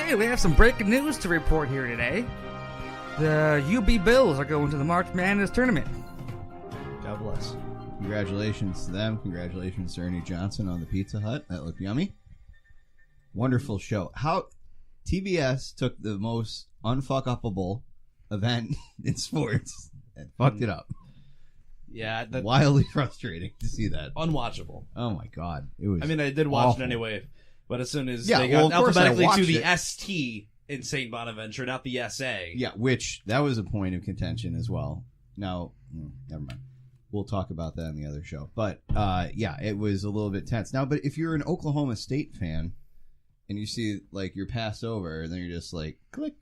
Okay, we have some breaking news to report here today. The UB Bills are going to the March Madness tournament. God bless. Congratulations to them. Congratulations to Ernie Johnson on the Pizza Hut. That looked yummy. Wonderful show. How TBS took the most unfuck-upable event in sports and fucked it up. Yeah, Wildly frustrating to see that. Unwatchable. Oh my god, it was. I mean, I did watch awful. it anyway, but as soon as Yeah, they well, got of course I alphabetically to the watched it. ST in St. Bonaventure, not the SA. Yeah, which that was a point of contention as well. Now, never mind. We'll talk about that in the other show. But yeah, it was a little bit tense. Now, but if you're an Oklahoma State fan and you see like you're passed over, and then you're just like click,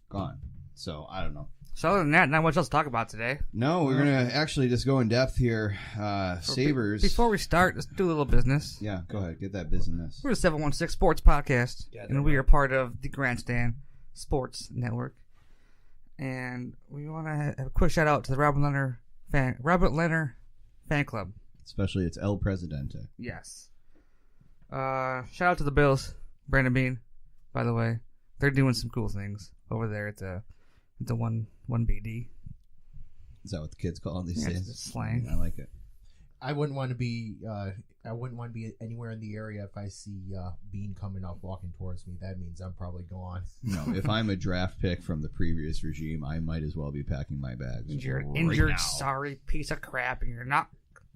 gone. So I don't know. So other than that, not much else to talk about today. No, we're gonna actually just go in depth here. Sabres. Before we start, let's do a little business. Yeah, go ahead. Get that business. We're the 716 Sports Podcast, and we are part of the Grandstand Sports Network. And we want to have a quick shout out to the Robert Leonard fan club. Especially it's El Presidente. Yes. Shout out to the Bills, Brandon Beane. By the way, they're doing some cool things over there at the one BD. Is that what the kids call it these Yeah, days? it's slang. I like it. I wouldn't want to be. I wouldn't want to be anywhere in the area if I see Beane coming up, walking towards me. That means I'm probably gone. No, if I'm a draft pick from the previous regime, I might as well be packing my bags. You're right injured, now. sorry piece of crap, and you're not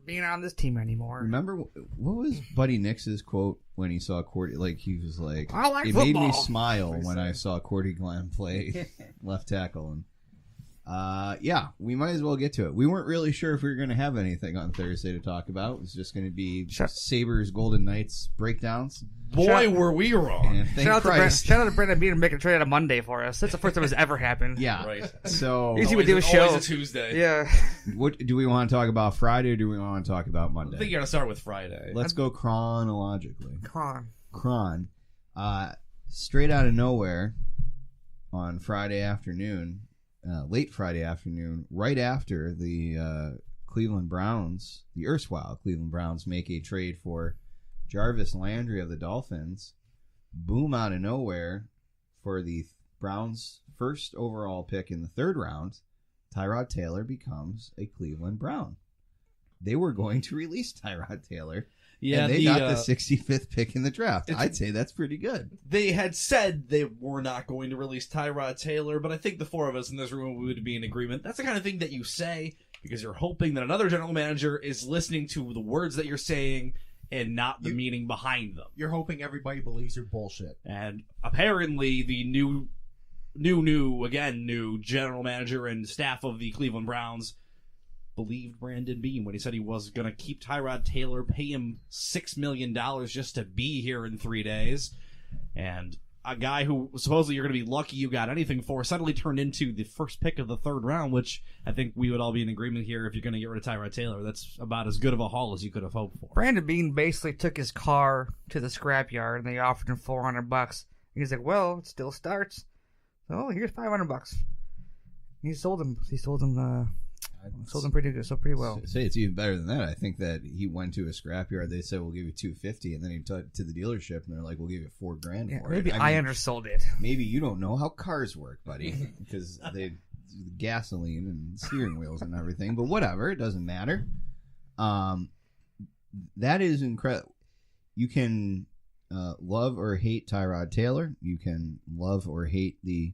being on this team anymore. Remember what was Buddy Nix's quote when he saw Cordy? Like he was like, I like "It football." made me smile when I saw Cordy Glenn play left tackle." And yeah, we might as well get to it. We weren't really sure if we were going to have anything on Thursday to talk about. It was just going to be Sabres Golden Knights breakdowns. Boy, were we wrong. And thank Shout Christ. out to Brandon Beane making a trade on Monday for us. That's the first time it's ever happened. Yeah. Right. So Easy we do a show. Always a Tuesday. Yeah. what do we want to talk about Friday or do we want to talk about Monday? I think you're going to start with Friday. Let's go chronologically. Come on. Kron. Straight out of nowhere on Friday afternoon, late Friday afternoon, right after the Cleveland Browns, the erstwhile Cleveland Browns, make a trade for Jarvis Landry of the Dolphins. Boom, out of nowhere, for the Browns' first overall pick in the third round, Tyrod Taylor becomes a Cleveland Brown. They were going to release Tyrod Taylor. Yeah, and they got the 65th pick in the draft. I'd say that's pretty good. They had said they were not going to release Tyrod Taylor, but I think the four of us in this room would be in agreement. That's the kind of thing that you say because you're hoping that another general manager is listening to the words that you're saying and not the meaning behind them. You're hoping everybody believes your bullshit. And apparently the new general manager and staff of the Cleveland Browns believed Brandon Beane when he said he was going to keep Tyrod Taylor, pay him $6 million just to be here in 3 days. And a guy who supposedly you're going to be lucky you got anything for suddenly turned into the first pick of the third round, which I think we would all be in agreement here. If you're going to get rid of Tyrod Taylor, that's about as good of a haul as you could have hoped for. Brandon Beane basically took his car to the scrapyard and they offered him $400. He's like, well, it still starts. So here's $500. He sold him pretty good, so pretty well. Say it's even better than that. I think that he went to a scrapyard. They said we'll give you $250, and then he took to the dealership, and they're like, we'll give you $4,000 Yeah, for maybe it. I undersold it. Maybe you don't know how cars work, buddy, because they gasoline and steering wheels and everything. But whatever, it doesn't matter. That is incredible. You can love or hate Tyrod Taylor. You can love or hate the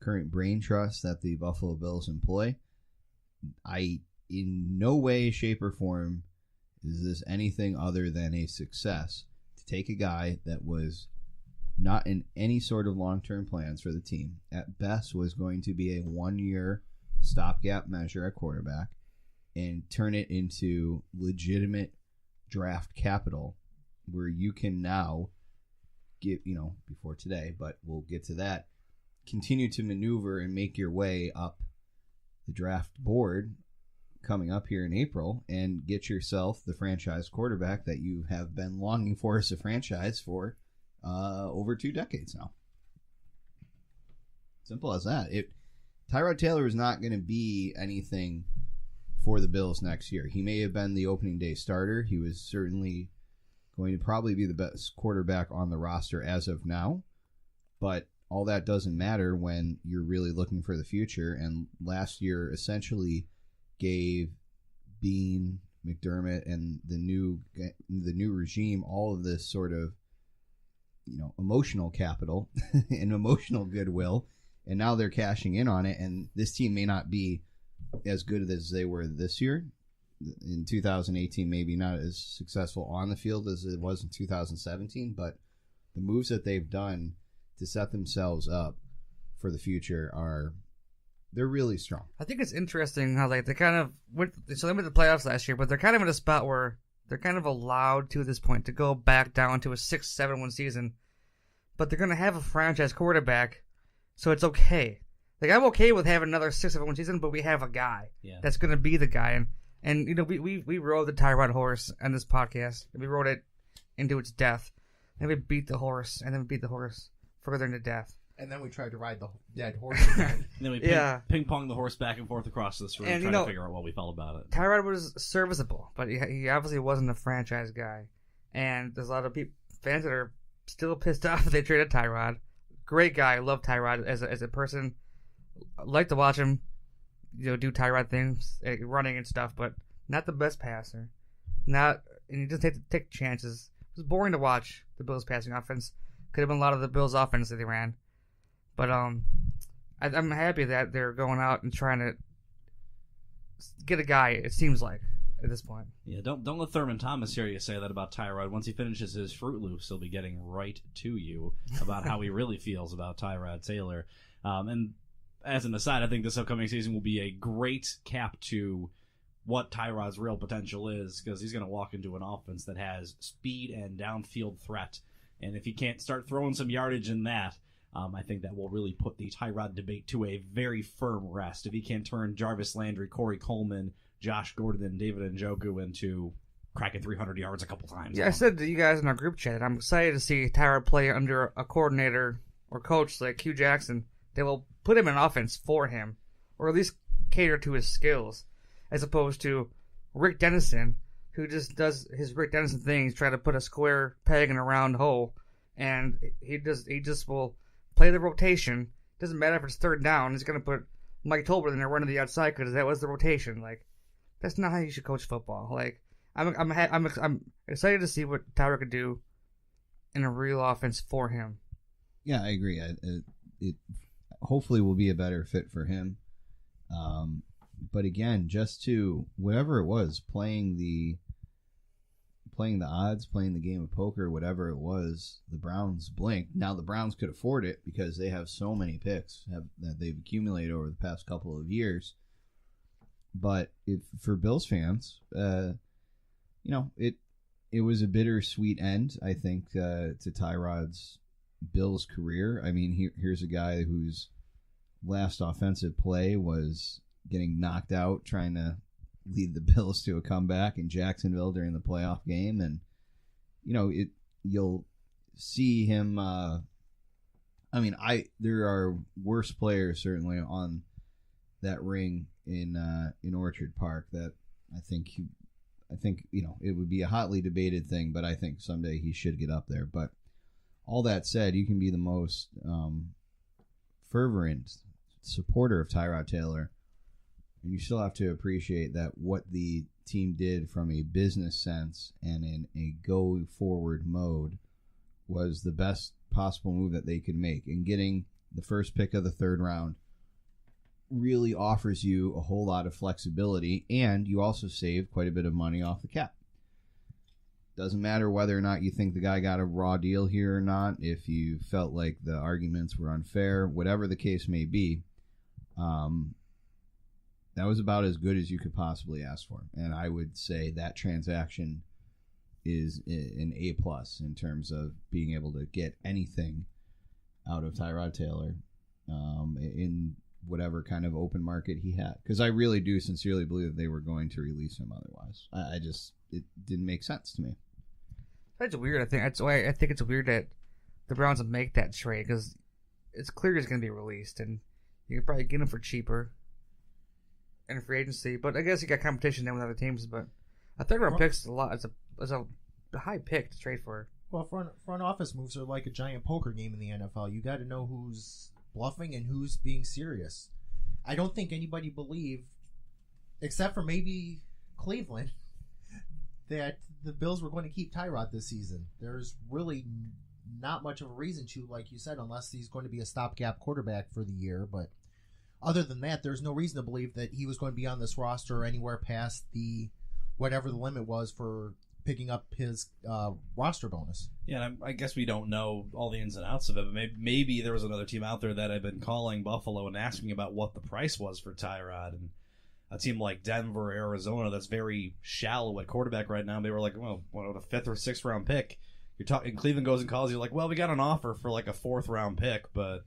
current brain trust that the Buffalo Bills employ. In no way, shape, or form is this anything other than a success to take a guy that was not in any sort of long-term plans for the team. At best was going to be a 1-year stopgap measure at quarterback and turn it into legitimate draft capital where you can now get, before today, but we'll get to that, continue to maneuver and make your way up the draft board coming up here in April and get yourself the franchise quarterback that you have been longing for as a franchise for over 2 decades now. Simple as that. Tyrod Taylor is not going to be anything for the Bills next year. He may have been the opening day starter. He was certainly going to probably be the best quarterback on the roster as of now. But all that doesn't matter when you're really looking for the future. And last year essentially gave Beane, McDermott, and the new regime all of this sort of, emotional capital and emotional goodwill, and now they're cashing in on it. And this team may not be as good as they were this year. In 2018, maybe not as successful on the field as it was in 2017, but the moves that they've done to set themselves up for the future they're really strong. I think it's interesting how they kind of went to the playoffs last year, but they're kind of in a spot where they're kind of allowed to at this point to go back down to a 6-7-1 season, but they're going to have a franchise quarterback, so it's okay. Like, I'm okay with having another 6-7-1 season, but we have a guy that's going to be the guy. And we rode the Tyrod horse on this podcast. And we rode it into its death. And we beat the horse, and then we beat the horse further into death. And then we tried to ride the dead horse again. And then we ping-ponged the horse back and forth across this room, trying to figure out what we felt about it. Tyrod was serviceable, but he obviously wasn't a franchise guy. And there's a lot of fans that are still pissed off that they traded Tyrod. Great guy. Love Tyrod as a person. Like to watch him, do Tyrod things, running and stuff, but not the best passer. And he doesn't take chances. It was boring to watch the Bills' passing offense. Could have been a lot of the Bills' offense that they ran. But I'm happy that they're going out and trying to get a guy, it seems like, at this point. Yeah, don't let Thurman Thomas hear you say that about Tyrod. Once he finishes his Fruit Loops, he'll be getting right to you about how he really feels about Tyrod Taylor. And as an aside, I think this upcoming season will be a great cap to what Tyrod's real potential is, because he's going to walk into an offense that has speed and downfield threat. And if he can't start throwing some yardage in that, I think that will really put the Tyrod debate to a very firm rest. If he can't turn Jarvis Landry, Corey Coleman, Josh Gordon, and David Njoku into cracking 300 yards a couple times. Yeah, I said to you guys in our group chat, I'm excited to see Tyrod play under a coordinator or coach like Hugh Jackson. They will put him in offense for him, or at least cater to his skills, as opposed to Rick Dennison, who just does his Rick Dennison things, try to put a square peg in a round hole, and he just will play the rotation. Doesn't matter if it's third down. He's going to put Mike Tolbert in there running the outside because that was the rotation. Like, that's not how you should coach football. Like, I'm excited to see what Tyrod could do in a real offense for him. Yeah, I agree. It hopefully will be a better fit for him. But again, just to whatever it was, playing the odds, playing the game of poker, whatever it was, the Browns blinked. Now the Browns could afford it because they have so many picks that they've accumulated over the past couple of years. But for Bills fans, it was a bittersweet end, I think, to Tyrod's Bills career. I mean, here's a guy whose last offensive play was getting knocked out trying to lead the Bills to a comeback in Jacksonville during the playoff game, and you'll see him. There are worse players certainly on that ring in Orchard Park that I think it would be a hotly debated thing, but I think someday he should get up there. But all that said, you can be the most fervent supporter of Tyrod Taylor, and you still have to appreciate that what the team did from a business sense and in a go-forward mode was the best possible move that they could make. And getting the first pick of the third round really offers you a whole lot of flexibility, and you also save quite a bit of money off the cap. Doesn't matter whether or not you think the guy got a raw deal here or not, if you felt like the arguments were unfair, whatever the case may be, that was about as good as you could possibly ask for. And I would say that transaction is an A+ in terms of being able to get anything out of Tyrod Taylor in whatever kind of open market he had. Because I really do sincerely believe that they were going to release him otherwise. It didn't make sense to me. That's weird. I think it's weird that the Browns would make that trade, because it's clear he's going to be released, and you could probably get him for cheaper in free agency. But I guess you got competition then with other teams. But a third round pick's a lot. It's a high pick to trade for. Well, front office moves are like a giant poker game in the NFL. You got to know who's bluffing and who's being serious. I don't think anybody believed, except for maybe Cleveland, that the Bills were going to keep Tyrod this season. There's really not much of a reason to, like you said, unless he's going to be a stopgap quarterback for the year. But other than that, there's no reason to believe that he was going to be on this roster anywhere past the whatever the limit was for picking up his roster bonus. Yeah, and I guess we don't know all the ins and outs of it, but maybe there was another team out there that had been calling Buffalo and asking about what the price was for Tyrod, and a team like Denver or Arizona that's very shallow at quarterback right now, they were like, well, what, a 5th or 6th round pick? You're talking, Cleveland goes and calls you like, well, we got an offer for like a 4th round pick, but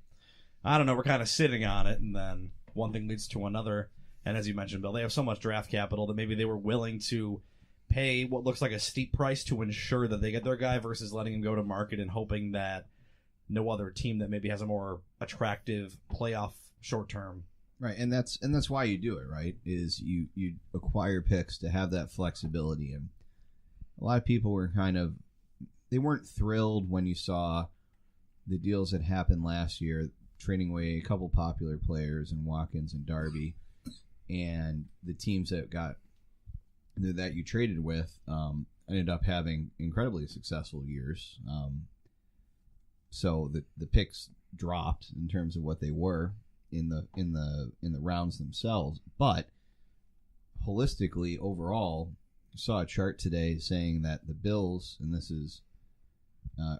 I don't know, we're kind of sitting on it, and then one thing leads to another, and as you mentioned, Bill, they have so much draft capital that maybe they were willing to pay what looks like a steep price to ensure that they get their guy versus letting him go to market and hoping that no other team that maybe has a more attractive playoff short term. Right, and that's why you do it, right? Is you acquire picks to have that flexibility, and a lot of people were they weren't thrilled when you saw the deals that happened last year, trading away a couple popular players in Watkins and Darby, and the teams that you traded with ended up having incredibly successful years. So the picks dropped in terms of what they were in the rounds themselves, but holistically overall, I saw a chart today saying that the Bills, and this is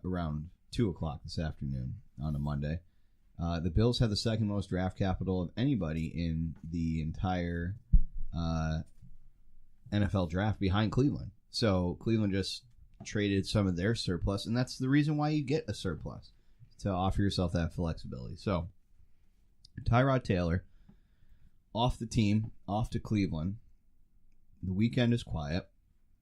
around 2:00 this afternoon on a Monday, the Bills have the second most draft capital of anybody in the entire NFL draft behind Cleveland. So Cleveland just traded some of their surplus, and that's the reason why you get a surplus, to offer yourself that flexibility. So Tyrod Taylor off the team, off to Cleveland. The weekend is quiet.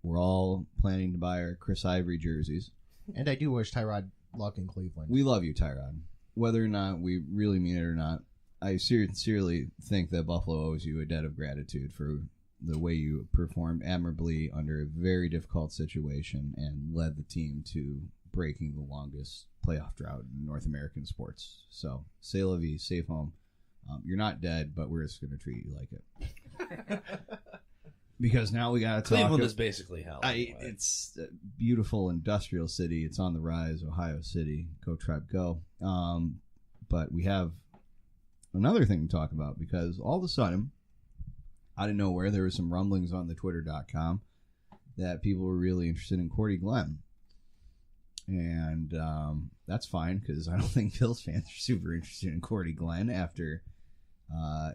We're all planning to buy our Chris Ivory jerseys. And I do wish Tyrod luck in Cleveland. We love you, Tyrod. Whether or not we really mean it or not, I sincerely think that Buffalo owes you a debt of gratitude for the way you performed admirably under a very difficult situation and led the team to breaking the longest playoff drought in North American sports. So, c'est la vie, safe home. You're not dead, but we're just going to treat you like it. Because now we got to talk. Cleveland is basically hell. It's a beautiful industrial city. It's on the rise, Ohio City. Go Tribe, go. But we have another thing to talk about, because all of a sudden, out of nowhere, there were some rumblings on the Twitter.com that people were really interested in Cordy Glenn. And that's fine, because I don't think Bills fans are super interested in Cordy Glenn after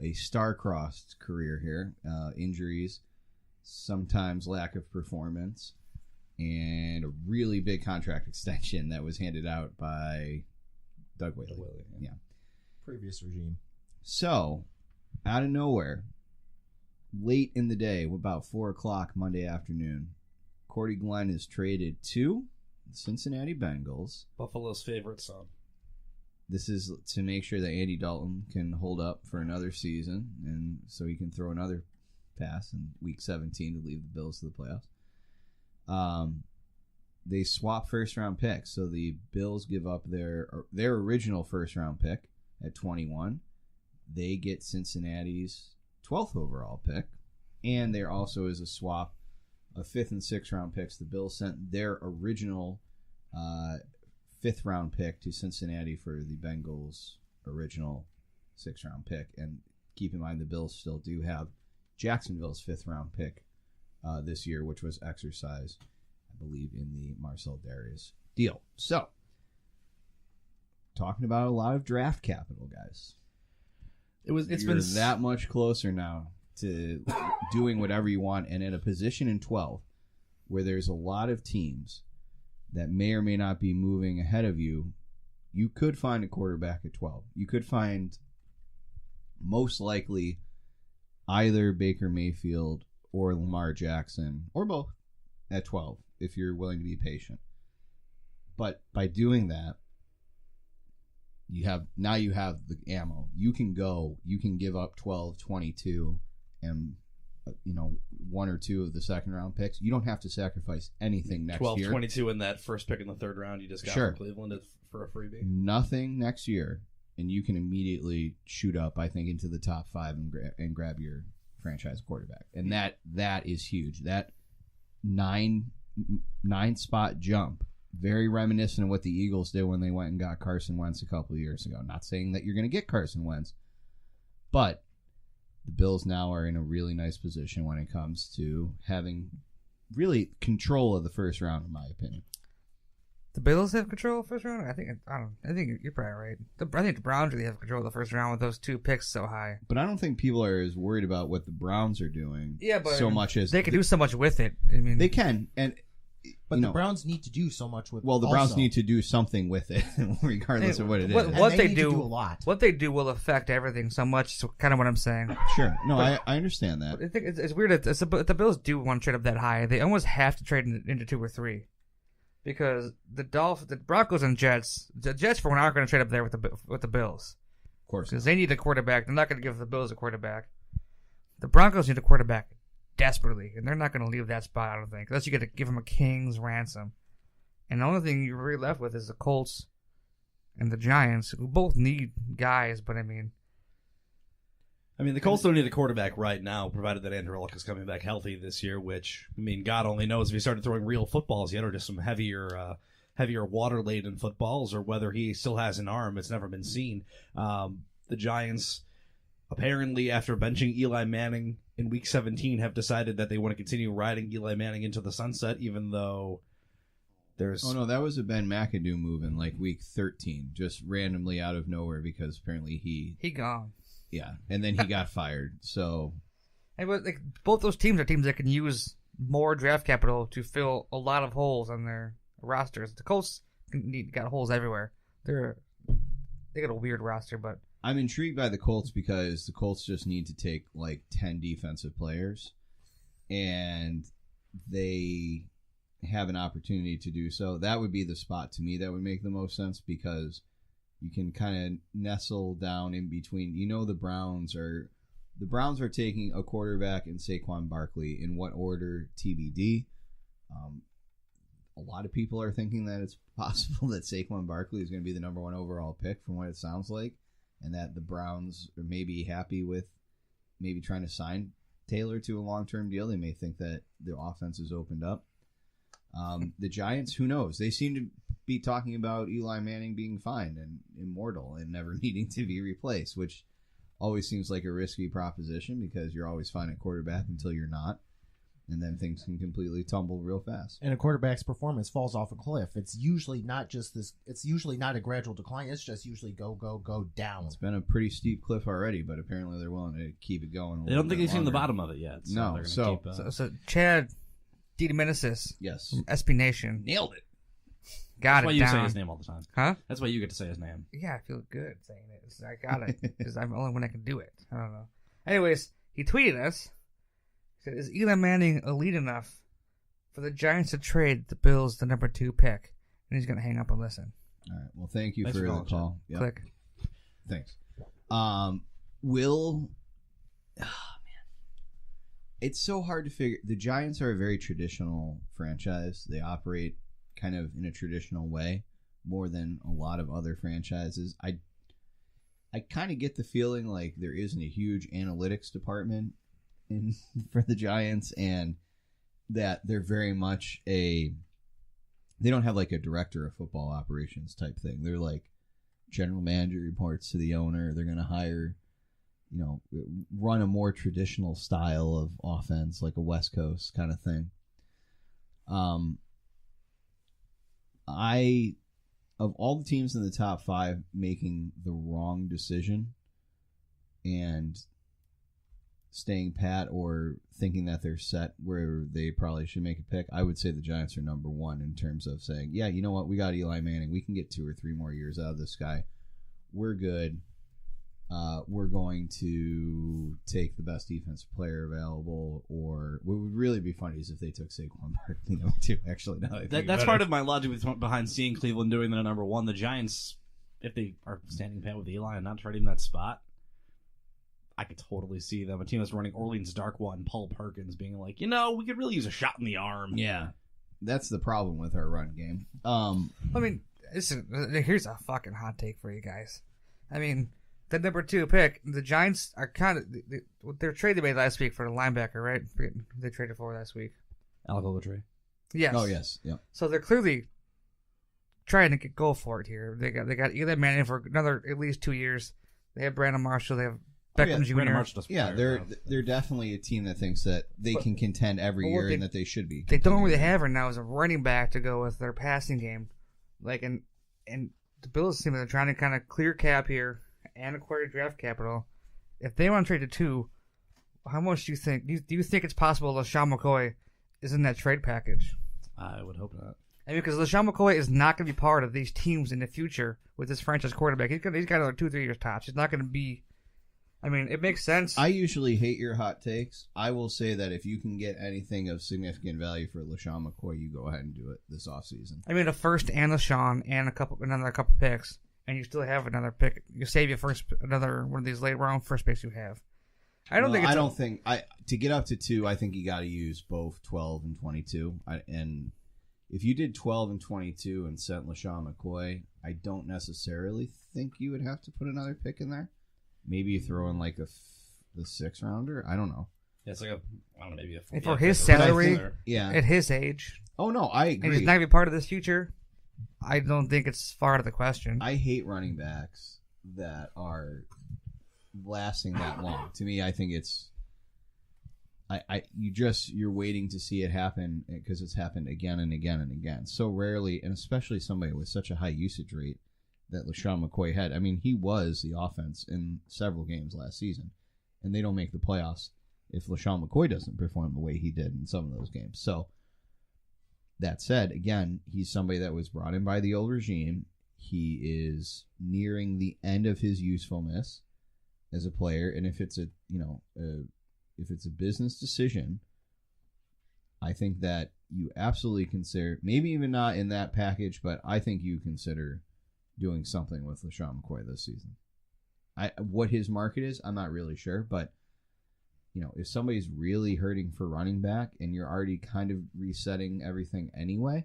a star-crossed career here. Injuries, sometimes lack of performance, and a really big contract extension that was handed out by Doug Whaley. Yeah. Previous regime. So, out of nowhere, late in the day, about 4:00 Monday afternoon, Cordy Glenn is traded to the Cincinnati Bengals. Buffalo's favorite son. This is to make sure that Andy Dalton can hold up for another season, and so he can throw another pass in Week 17 to lead the Bills to the playoffs. They swap first-round picks, so the Bills give up their original first-round pick at 21. They get Cincinnati's 12th overall pick, and there also is a swap of 5th and 6th round picks. The Bills sent their original 5th round pick to Cincinnati for the Bengals' original 6th round pick. And keep in mind, the Bills still do have Jacksonville's 5th round pick this year, which was exercised, I believe, in the Marcel Darius deal. So, talking about a lot of draft capital, guys. It's been that much closer now to doing whatever you want, and in a position in 12 where there's a lot of teams that may or may not be moving ahead of you. You could find a quarterback at 12. You could find, most likely, either Baker Mayfield or Lamar Jackson, or both, at 12, if you're willing to be patient. But by doing that, you have the ammo. You can give up 12, 22, and one or two of the second round picks, you don't have to sacrifice anything next 12, year. 22 in that first pick in the third round you just got from Cleveland for a freebie. Nothing next year, and you can immediately shoot up, I think, into the top 5 and grab your franchise quarterback. And that is huge. That nine spot jump, very reminiscent of what the Eagles did when they went and got Carson Wentz a couple of years ago. Not saying that you're going to get Carson Wentz, but the Bills now are in a really nice position when it comes to having really control of the first round, in my opinion. The Bills have control of the first round? I think you're probably right. I think the Browns really have control of the first round with those 2 picks so high. But I don't think people are as worried about what the Browns are doing much as... They can do so much with it. I mean, they can, but the Browns need to do so much with it. Well, the Browns need to do something with it, regardless of what it is. What they do a lot. What they do will affect everything so much. So kind of what I'm saying. Sure. No, I understand that. I think it's weird that the Bills do want to trade up that high. They almost have to trade into 2 or 3. Because the Broncos and Jets, the Jets for one aren't going to trade up there with the Bills. Of course. Because they need a quarterback. They're not going to give the Bills a quarterback. The Broncos need a quarterback desperately, and they're not going to leave that spot, I don't think, unless you get to give them a king's ransom. And the only thing you're really left with is the Colts and the Giants, who both need guys, but I mean, the Colts don't need a quarterback right now, provided that Andrew Luck is coming back healthy this year, which, God only knows if he started throwing real footballs yet or just some heavier water-laden footballs, or whether he still has an arm. It's never been seen. The Giants, apparently after benching Eli Manning in Week 17, have decided that they want to continue riding Eli Manning into the sunset, even though there's... Oh, no, that was a Ben McAdoo move in Week 13, just randomly out of nowhere, because apparently he gone. Yeah, and then he got fired. So, both those teams are teams that can use more draft capital to fill a lot of holes on their rosters. The Colts got holes everywhere. They got a weird roster, but I'm intrigued by the Colts because the Colts just need to take 10 defensive players, and they have an opportunity to do so. That would be the spot to me that would make the most sense, because you can kind of nestle down in between. The Browns are taking a quarterback and Saquon Barkley. In what order, TBD. A lot of people are thinking that it's possible that Saquon Barkley is going to be the number 1 overall pick, from what it sounds like, and that the Browns are maybe happy with maybe trying to sign Taylor to a long-term deal. They may think that the offense is opened up. The Giants, who knows? They seem to be talking about Eli Manning being fine and immortal and never needing to be replaced, which always seems like a risky proposition, because you're always fine at quarterback until you're not, and then things can completely tumble real fast. And a quarterback's performance falls off a cliff. It's usually not just this. It's usually not a gradual decline. It's just usually go down. It's been a pretty steep cliff already, but apparently they're willing to keep it going. They don't think they've seen the bottom of it yet. So no. So Chad DiDomenicis, yes, SB Nation, nailed it. That's why you say his name all the time. Huh? That's why you get to say his name. Yeah, I feel good saying it. I got it, because I'm the only one that can do it. I don't know. Anyways, he tweeted us. He said, "Is Eli Manning elite enough for the Giants to trade the Bills the number 2 pick?" And he's going to hang up and listen. All right. Well, thank you Thanks for for the call. Yep. Click. Thanks. Oh, man. It's so hard to figure. The Giants are a very traditional franchise. They operate kind of in a traditional way more than a lot of other franchises. I kind of get the feeling like there isn't a huge analytics department for the Giants, and that they're very much they don't have a director of football operations type thing. They're general manager reports to the owner. They're going to hire, run a more traditional style of offense, like a West Coast kind of thing. Of all the teams in the top 5 making the wrong decision and staying pat or thinking that they're set where they probably should make a pick, I would say the Giants are number 1 in terms of saying, yeah, you know what, we got Eli Manning. We can get 2 or 3 more years out of this guy. We're good. We're going to take the best defensive player available, or what would really be funny is if they took Saquon Barkley number 2. Actually, that's part of my logic behind seeing Cleveland doing the number 1. The Giants, if they are standing pat with Eli and not trading that spot, I could totally see them. A team that's running Orleans Darkwa and Paul Perkins being like, we could really use a shot in the arm. Yeah, that's the problem with our run game. I mean, here's a fucking hot take for you guys. I mean, the number 2 pick, the Giants are kind of their trade they made last week for the linebacker, right? Forget who they traded for last week. Alec Ogletree. Yes. Oh yes, yeah. So they're clearly trying to go for it here. They got Eli Manning for another at least 2 years. They have Brandon Marshall. They have Beckham Jr. Brandon Marshall they're definitely a team that thinks that they can contend every year and that they should be. They don't really have right now is a running back to go with their passing game. Like and the Bills team, they're trying to kind of clear cap here and acquire draft capital. If they want to trade to 2, how much do you think? Do you think it's possible LaShawn McCoy is in that trade package? I would hope not. I mean, because LaShawn McCoy is not going to be part of these teams in the future with this franchise quarterback. He's got another 2-3 years tops. He's not going to be. I mean, it makes sense. I usually hate your hot takes. I will say that if you can get anything of significant value for LaShawn McCoy, you go ahead and do it this offseason. I mean, a first and LaShawn and another couple picks, and you still have another pick. You save your another one of these late round first picks you have. I don't think to get up to 2. I think you got to use both 12 and 22. And if you did 12 and 22 and sent LaShawn McCoy, I don't necessarily think you would have to put another pick in there. Maybe you throw in like the 6th rounder. I don't know. Yeah, it's like maybe a. And for his salary, yeah, at his age. Oh no, I agree. And he's not going to be part of this future. I don't think it's far out of the question. I hate running backs that are lasting that long. To me, I think it's. You're waiting to see it happen because it's happened again and again and again. So rarely, and especially somebody with such a high usage rate that LaShawn McCoy had. I mean, he was the offense in several games last season, and they don't make the playoffs if LaShawn McCoy doesn't perform the way he did in some of those games. So, that said, again, he's somebody that was brought in by the old regime. He is nearing the end of his usefulness as a player, and if it's if it's a business decision, I think that you absolutely consider, maybe even not in that package, but I think you consider doing something with LaShawn McCoy this season. What his market is, I'm not really sure, but if somebody's really hurting for running back and you're already kind of resetting everything anyway,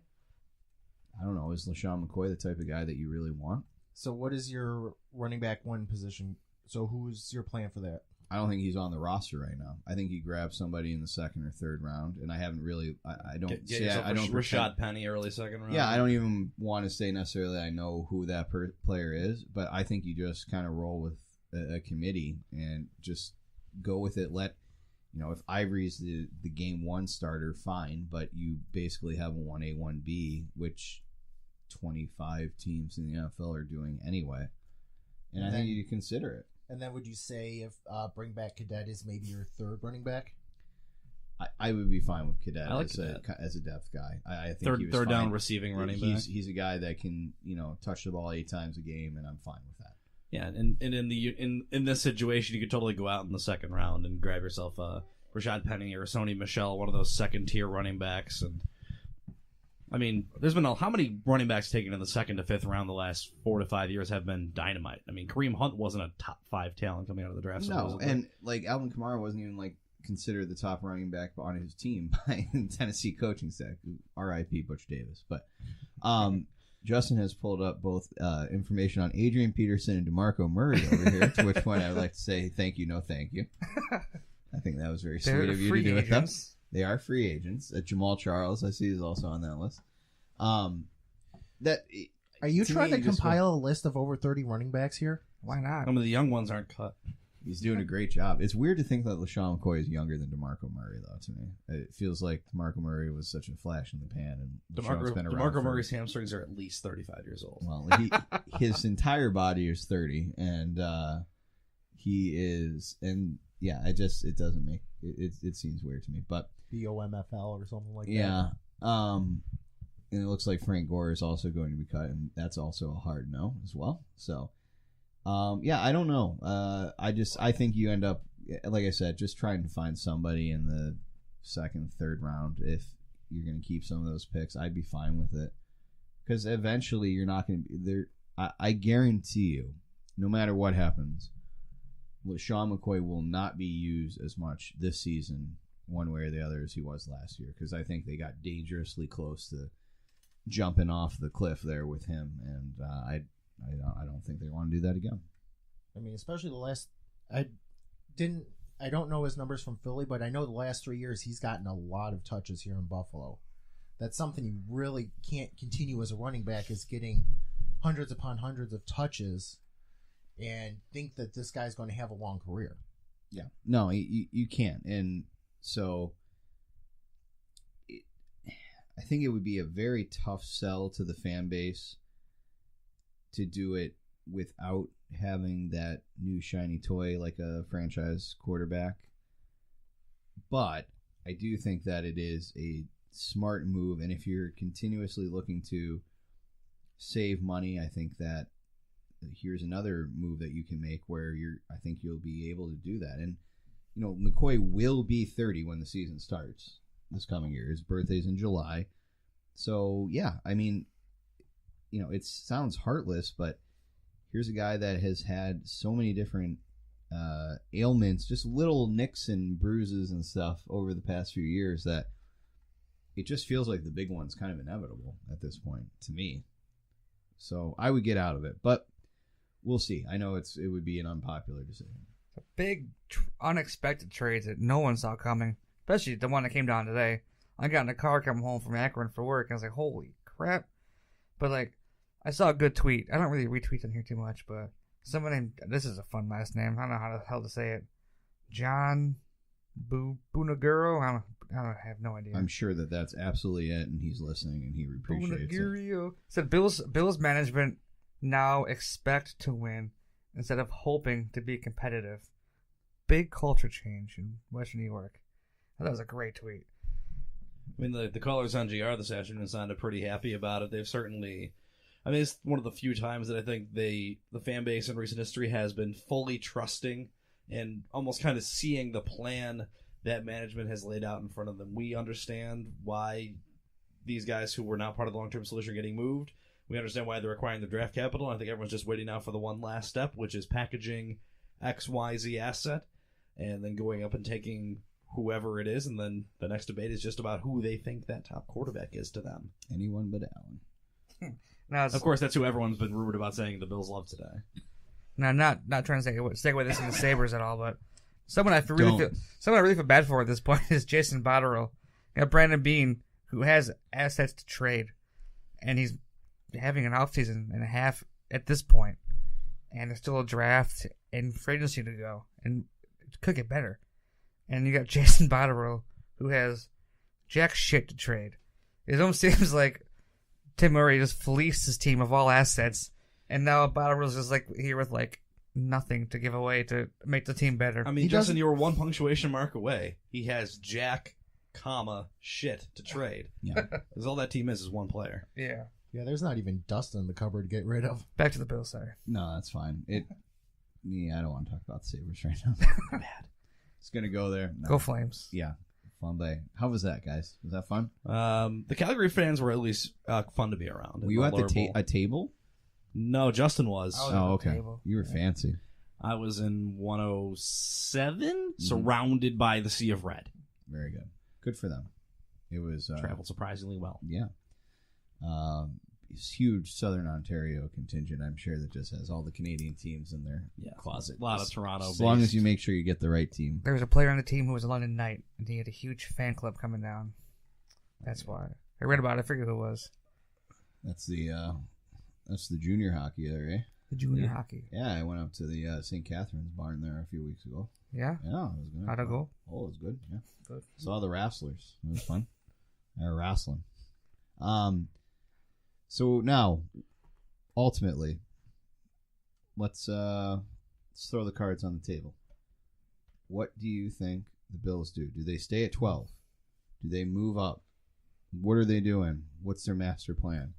I don't know, is LaShawn McCoy the type of guy that you really want? So what is your running back 1 position? So who's your plan for that? I don't think he's on the roster right now. I think you grab somebody in the 2nd or 3rd round, and I haven't really. I don't. I don't. Rashad Penny, early 2nd round. Yeah, I don't even want to say necessarily I know who that player is, but I think you just kind of roll with a committee and just go with it. If Ivory's the game 1 starter, fine, but you basically have a 1A, 1B, which 25 teams in the NFL are doing anyway, and I think you consider it. And then would you say if bring back Cadet is maybe your 3rd running back? I would be fine with Cadet, like as a depth guy. I think third down receiving running back. He's a guy that can touch the ball 8 times a game, and I'm fine with that. Yeah, and in this situation, you could totally go out in the 2nd round and grab yourself a Rashad Penny or Sony Michel, one of those 2nd-tier running backs. And I mean, there's been how many running backs taken in the 2nd to 5th round the last 4 to 5 years have been dynamite. I mean, Kareem Hunt wasn't a top 5 talent coming out of the draft. No, and Alvin Kamara wasn't even considered the top running back on his team by Tennessee coaching staff. R.I.P. Butch Davis. But Justin has pulled up both information on Adrian Peterson and DeMarco Murray over here, to which point I would like to say thank you, no thank you. I think that was very sweet of you to do with them. They are free agents. Jamal Charles, I see, is also on that list. Are you trying to compile a list of over 30 running backs here? Why not? Some of the young ones aren't cut. He's doing a great job. It's weird to think that LaShawn McCoy is younger than DeMarco Murray, though, to me. It feels like DeMarco Murray was such a flash in the pan, and DeMarco Murray's hamstrings are at least 35 years old. Well, his entire body is 30, and he is, and yeah, it doesn't make it seems weird to me, but BOMFL or something like that. Yeah, and it looks like Frank Gore is also going to be cut, and that's also a hard no as well. So, yeah, I don't know. I think you end up, like I said, just trying to find somebody in the 2nd, 3rd round. If you're going to keep some of those picks, I'd be fine with it, because eventually you're not going to be there. I guarantee you, no matter what happens, LaShawn McCoy will not be used as much this season, one way or the other, as he was last year, because I think they got dangerously close to jumping off the cliff there with him, and I don't think they want to do that again. I mean, especially the last. I don't know his numbers from Philly, but I know the last 3 years he's gotten a lot of touches here in Buffalo. That's something you really can't continue as a running back, is getting hundreds upon hundreds of touches and think that this guy's going to have a long career. Yeah. No, you can't. And so I think it would be a very tough sell to the fan base to do it without having that new shiny toy like a franchise quarterback. But I do think that it is a smart move, and if you're continuously looking to save money, I think that here's another move that you can make where I think you'll be able to do that. And McCoy will be 30 when the season starts this coming year. His birthday's in July. So, yeah, I mean, it sounds heartless, but here's a guy that has had so many different ailments, just little nicks and bruises and stuff over the past few years, that it just feels like the big one's kind of inevitable at this point to me. So I would get out of it, but we'll see. I know it would be an unpopular decision. A big, unexpected trade that no one saw coming, especially the one that came down today. I got in a car coming home from Akron for work, and I was like, holy crap. But, I saw a good tweet. I don't really retweet on here too much, but someone named, this is a fun last name. I don't know how the hell to say it. John Bunaguro? I have no idea. I'm sure that's absolutely it, and he's listening, and he appreciates it. Said Bills management now expect to win instead of hoping to be competitive. Big culture change in Western New York. I thought that was a great tweet. I mean, the callers on GR this afternoon sounded pretty happy about it. They've certainly... I mean, it's one of the few times that I think the fan base in recent history has been fully trusting and almost kind of seeing the plan that management has laid out in front of them. We understand why these guys who were not part of the long-term solution are getting moved. We understand why they're acquiring the draft capital. I think everyone's just waiting now for the one last step, which is packaging XYZ asset and then going up and taking whoever it is. And then the next debate is just about who they think that top quarterback is to them. Anyone but Allen. Now, of course, that's who everyone's been rumored about saying the Bills love today. Now, not trying to segue this into Sabres at all, but someone I really feel bad for at this point is Jason Botterill. Got Brandon Beane, who has assets to trade, and he's having an offseason and a half at this point, and there's still a draft and free agency to go, and it could get better. And you got Jason Botterill, who has jack shit to trade. It almost seems like Tim Murray just fleeced his team of all assets, and now Botterill's just here with nothing to give away to make the team better. I mean, Justin, you were one punctuation mark away. He has jack, shit to trade. Yeah, because all that team is one player. Yeah. Yeah, there's not even dust in the cupboard to get rid of. Back to the Bills, sorry. No, that's fine. I don't want to talk about the Sabres right now. Bad. It's gonna go there. No. Go Flames. Yeah. Fun day. How was that, guys? Was that fun? The Calgary fans were at least fun to be around. Were you at a table? No, Justin was. Oh, okay. You were fancy. I was in 107, surrounded by the sea of red. Very good. Good for them. It was traveled surprisingly well. Yeah. This huge Southern Ontario contingent, I'm sure, that just has all the Canadian teams in their closet. A lot of Toronto. As long as you make sure you get the right team. There was a player on the team who was a London Knight, and he had a huge fan club coming down. That's why. I read about it. I forget who it was. That's the junior hockey there, eh? The junior hockey. Yeah, I went up to the St. Catharines barn there a few weeks ago. Yeah? Yeah, it was good. How'd it go? Oh, it was good, yeah. Good. Saw the wrestlers. It was fun. They were wrestling. So now, ultimately, let's throw the cards on the table. What do you think the Bills do? Do they stay at 12? Do they move up? What are they doing? What's their master plan?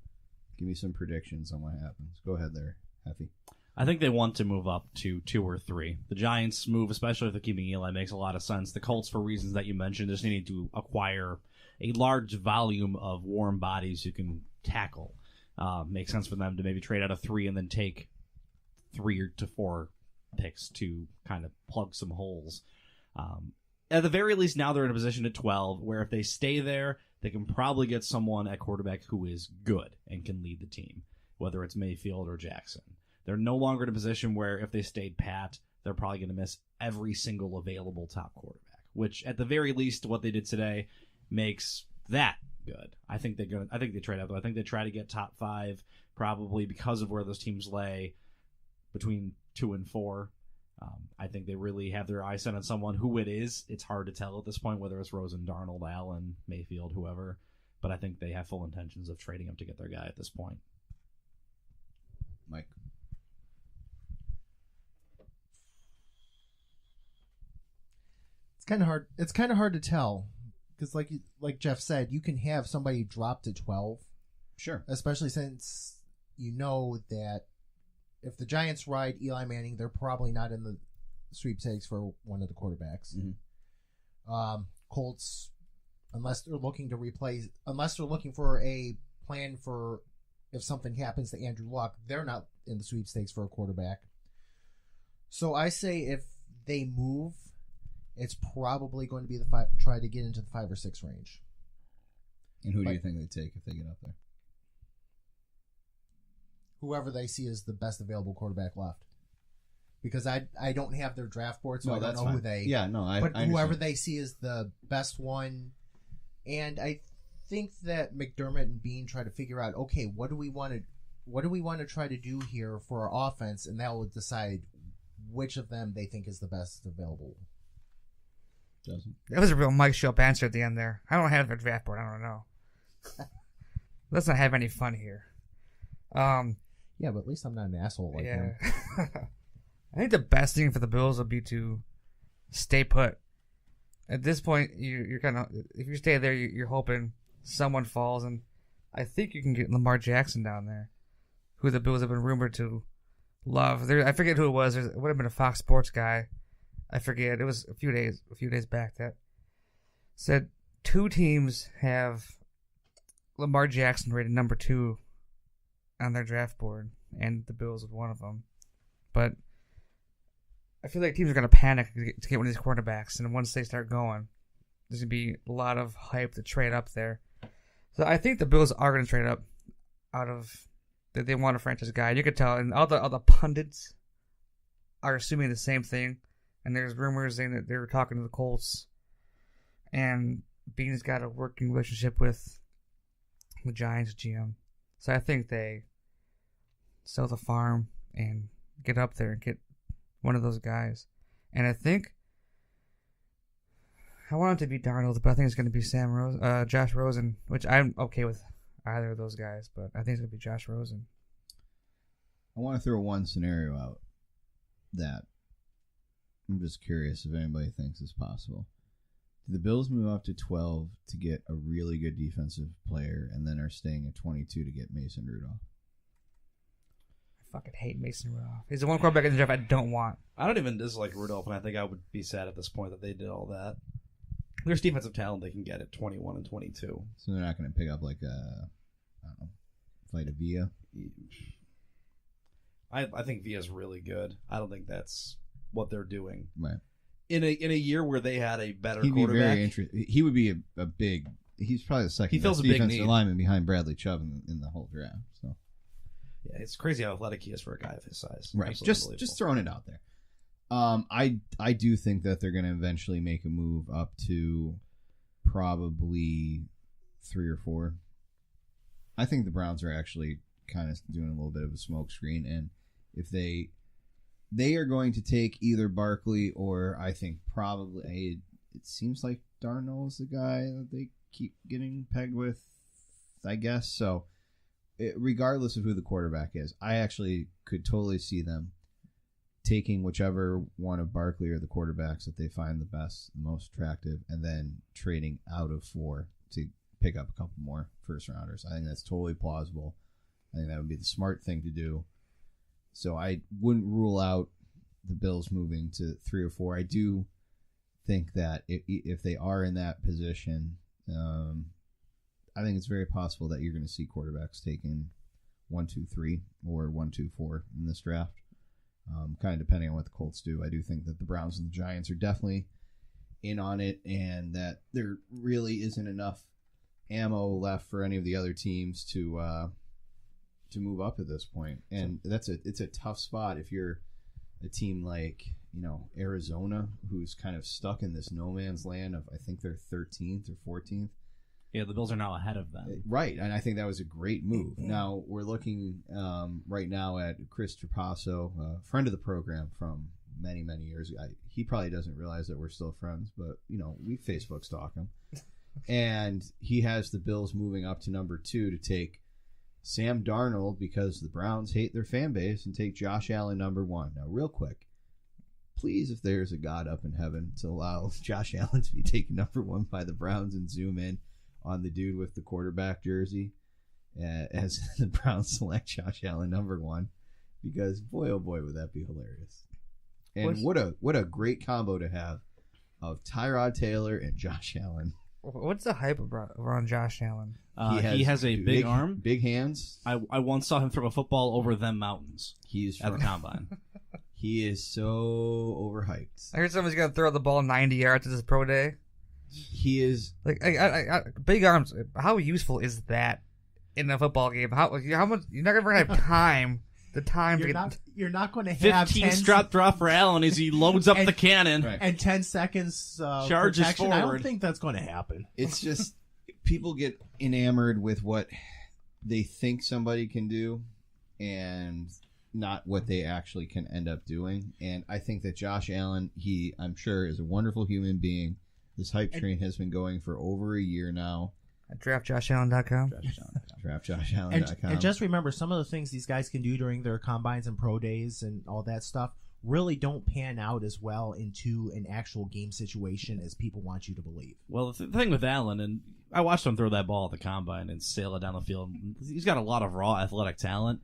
Give me some predictions on what happens. Go ahead there, Heffy. I think they want to move up to 2 or 3. The Giants move, especially if they're keeping Eli, makes a lot of sense. The Colts, for reasons that you mentioned, just need to acquire a large volume of warm bodies who can tackle. Makes sense for them to maybe trade out of 3 and then take 3 to 4 picks to kind of plug some holes. At the very least, now they're in a position at 12 where if they stay there, they can probably get someone at quarterback who is good and can lead the team, whether it's Mayfield or Jackson. They're no longer in a position where if they stayed pat, they're probably going to miss every single available top quarterback, which at the very least, what they did today makes that good. I think they trade out though. I think they try to get top 5 probably because of where those teams lay between 2 and 4. I think they really have their eyes set on someone. Who it is, it's hard to tell at this point, whether it's Rosen, Darnold, Allen, Mayfield, whoever. But I think they have full intentions of trading him to get their guy at this point. Mike. It's kind of hard. It's kind of hard to tell because, like Jeff said, you can have somebody drop to 12. Sure. Especially since you know that if the Giants ride Eli Manning, they're probably not in the sweepstakes for one of the quarterbacks. Mm-hmm. Colts, unless they're looking for a plan for if something happens to Andrew Luck, they're not in the sweepstakes for a quarterback. So I say if they move, it's probably going to be try to get into the 5 or 6 range. And who do you think they take if they get up there? Whoever they see is the best available quarterback left. Because I don't have their draft board, so I don't know who they... Yeah, no, I But understand. whoever they see is the best one. And I think that McDermott and Beane try to figure out, okay, what do we want to try to do here for our offense, and that will decide which of them they think is the best available. That was a real Mike Shope answer at the end there. I don't have their draft board. I don't know. Let's not have any fun here. Yeah, but at least I'm not an asshole like him. I think the best thing for the Bills would be to stay put. At this point, you're kind of, if you stay there, you're hoping someone falls, and I think you can get Lamar Jackson down there, who the Bills have been rumored to love. I forget who it was. It would have been a Fox Sports guy. I forget. It was a few days back that said 2 teams have Lamar Jackson rated number 2 on their draft board, and the Bills was one of them. But I feel like teams are going to panic to get one of these quarterbacks, and once they start going, there's going to be a lot of hype to trade up there. So I think the Bills are going to trade up out of that they want a franchise guy. You could tell, and all the pundits are assuming the same thing. And there's rumors saying that they were talking to the Colts, and Beane's got a working relationship with the Giants GM. So I think they sell the farm and get up there and get one of those guys. And I think I want it to be Darnold, but I think it's going to be Josh Rosen, which I'm okay with either of those guys, but I think it's going to be Josh Rosen. I want to throw one scenario out that I'm just curious if anybody thinks is possible. Do the Bills move up to 12 to get a really good defensive player and then are staying at 22 to get Mason Rudolph? I fucking hate Mason Rudolph. He's the one quarterback in the draft I don't want. I don't even dislike Rudolph, and I think I would be sad at this point that they did all that. There's defensive talent they can get at 21 and 22. So they're not going to pick up like Vita Villa? I think Villa's really good. I don't think that's what they're doing. Right. In a year where they had a better He'd be quarterback, very interesting. He would be a big. He's probably the second He fills best a big defensive need. lineman behind Bradley Chubb in the whole draft. So yeah, it's crazy how athletic he is for a guy of his size. right, Absolutely just throwing it out there. I do think that they're going to eventually make a move up to probably 3 or 4. I think the Browns are actually kind of doing a little bit of a smoke screen, and if they are going to take either Barkley or I think probably it seems like Darnold is the guy that they keep getting pegged with, I guess. So regardless of who the quarterback is, I actually could totally see them taking whichever one of Barkley or the quarterbacks that they find the best, the most attractive, and then trading out of 4 to pick up a couple more first rounders. I think that's totally plausible. I think that would be the smart thing to do. So I wouldn't rule out the Bills moving to 3 or 4. I do think that if they are in that position, I think it's very possible that you're going to see quarterbacks taken 1, 2, 3 or 1, 2, 4 in this draft. kind of depending on what the Colts do. I do think that the Browns and the Giants are definitely in on it, and that there really isn't enough ammo left for any of the other teams to move up at this point. And it's a tough spot if you're a team like, Arizona, who's kind of stuck in this no man's land of, I think they're 13th or 14th. Yeah, the Bills are now ahead of them. Right, and I think that was a great move. Now, we're looking right now at Chris Trapasso, a friend of the program from many, many years. He probably doesn't realize that we're still friends, but, we Facebook stalk him. And he has the Bills moving up to number 2 to take Sam Darnold because the Browns hate their fan base, and take Josh Allen number 1. Now, real quick, please, if there's a God up in heaven, to allow Josh Allen to be taken number 1 by the Browns and zoom in on the dude with the quarterback jersey as the Browns select Josh Allen number 1, because boy, oh boy, would that be hilarious. And what a great combo to have of Tyrod Taylor and Josh Allen. What's the hype around Josh Allen? He has a big arm, big hands. I once saw him throw a football over them mountains. At the combine. He is so overhyped. I heard somebody's gonna throw the ball 90 yards at his pro day. He is like big arms. How useful is that in a football game? How much? You're not gonna have time. The time you're not going to have 15 strap drop for Allen as he loads up the cannon and 10 seconds charges protection. forward. I don't think that's going to happen. It's just people get enamored with what they think somebody can do, and not what they actually can end up doing. And I think that Josh Allen, I'm sure, is a wonderful human being. This hype train has been going for over a year now. At DraftJoshAllen.com. DraftJoshAllen.com. And just remember, some of the things these guys can do during their combines and pro days and all that stuff really don't pan out as well into an actual game situation as people want you to believe. Well, the thing with Allen, and I watched him throw that ball at the combine and sail it down the field. He's got a lot of raw athletic talent.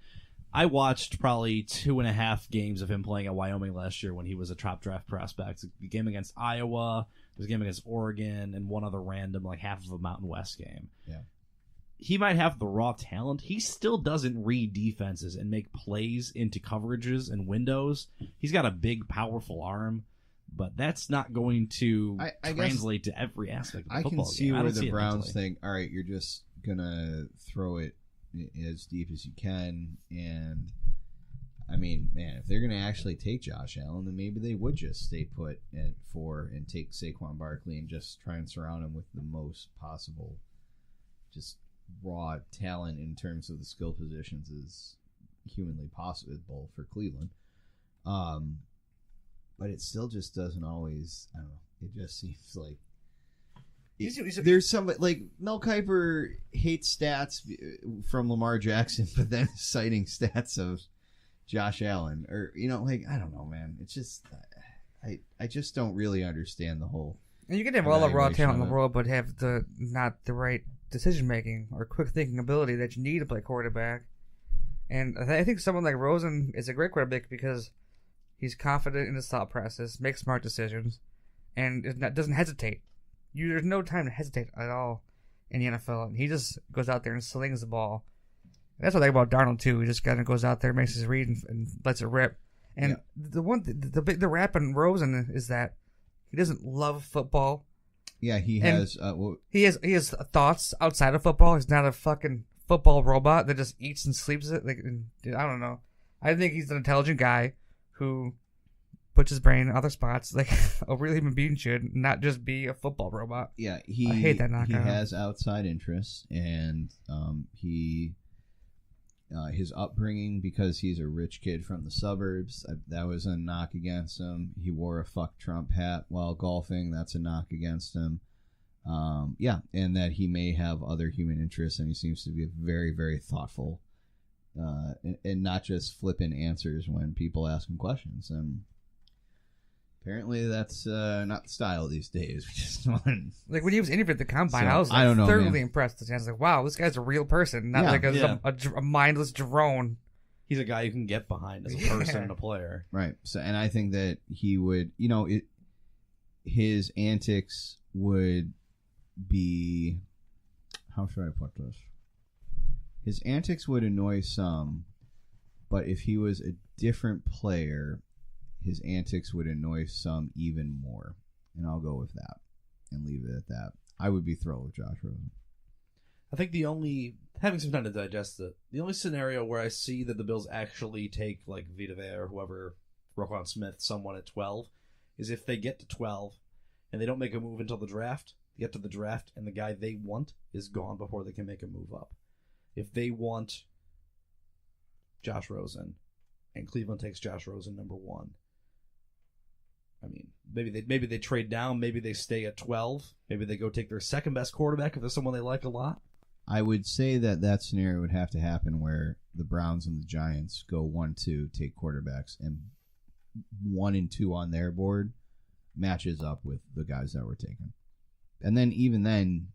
I watched probably 2.5 games of him playing at Wyoming last year when he was a top draft prospect. The game against Iowa, there was a game against Oregon, and one other random, half of a Mountain West game. Yeah. He might have the raw talent. He still doesn't read defenses and make plays into coverages and windows. He's got a big, powerful arm, but that's not going to translate to every aspect of the football game. I can see where the Browns think, all right, you're just going to throw it as deep as you can. And I mean, man, if they're going to actually take Josh Allen, then maybe they would just stay put at 4 and take Saquon Barkley and just try and surround him with the most possible just raw talent in terms of the skill positions is humanly possible for Cleveland. But it still just doesn't always, I don't know, it just seems like there's somebody like Mel Kiper hates stats from Lamar Jackson, but then citing stats of Josh Allen, or I don't know, man. It's just I just don't really understand the whole. And you can have all the raw talent in the world, but have not the right decision making or quick thinking ability that you need to play quarterback. And I think someone like Rosen is a great quarterback because he's confident in his thought process, makes smart decisions, and doesn't hesitate. There's no time to hesitate at all in the NFL. And he just goes out there and slings the ball. That's what I think about Darnold too. He just kind of goes out there, makes his read, and lets it rip. And the rap on Rosen is that he doesn't love football. Yeah, he has. He has thoughts outside of football. He's not a fucking football robot that just eats and sleeps it. I don't know. I think he's an intelligent guy who puts his brain in other spots, like a real human being should, not just be a football robot. Yeah, I hate that knockout. He has outside interests, and his upbringing, because he's a rich kid from the suburbs, that was a knock against him. He wore a fuck Trump hat while golfing. That's a knock against him. And that he may have other human interests, and he seems to be very, very thoughtful, and not just flippant answers when people ask him questions. And apparently that's not the style these days. We just like when he was interviewed at the combine, I was thoroughly impressed. I was like, wow, this guy's a real person, not a mindless drone. He's a guy you can get behind as a person and a player. Right. So, and I think that he would, his antics would be, how should I put this? His antics would annoy some, But if he was a different player, his antics would annoy some even more. And I'll go with that and leave it at that. I would be thrilled with Josh Rosen. I think having some time to digest it, the only scenario where I see that the Bills actually take, like, Vita Vea or whoever, Roquan Smith, someone at 12, is if they get to 12 and they don't make a move until the draft, they get to the draft, and the guy they want is gone before they can make a move up. If they want Josh Rosen and Cleveland takes Josh Rosen number 1, I mean, maybe they trade down, maybe they stay at 12, maybe they go take their second best quarterback if there's someone they like a lot. I would say that scenario would have to happen where the Browns and the Giants go 1-2, take quarterbacks, and 1 and 2 on their board matches up with the guys that were taken. And then even then,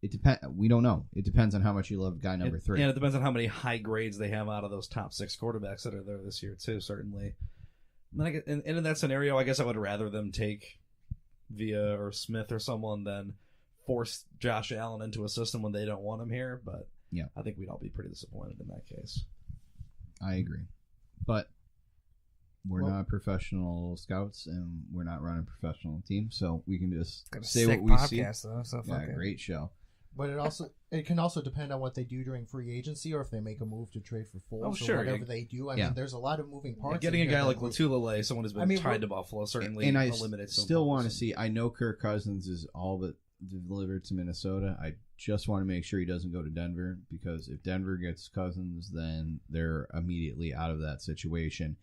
it depends. We don't know. It depends on how much you love guy number 3. Yeah, it depends on how many high grades they have out of those top 6 quarterbacks that are there this year too. Certainly. And in that scenario, I guess I would rather them take Vea or Smith or someone than force Josh Allen into a system when they don't want him here. But yeah, I think we'd all be pretty disappointed in that case. I agree. But we're not professional scouts, and we're not running a professional team, so we can just say what we see. Though, so great show. But it can also depend on what they do during free agency, or if they make a move to trade for Foles, or whatever they do. I mean, there's a lot of moving parts. Getting a guy like Latulele, someone who's been tied to Buffalo, certainly and I eliminates. Still want to see. I know Kirk Cousins is all but delivered to Minnesota. I just want to make sure he doesn't go to Denver, because if Denver gets Cousins, then they're immediately out of that situation.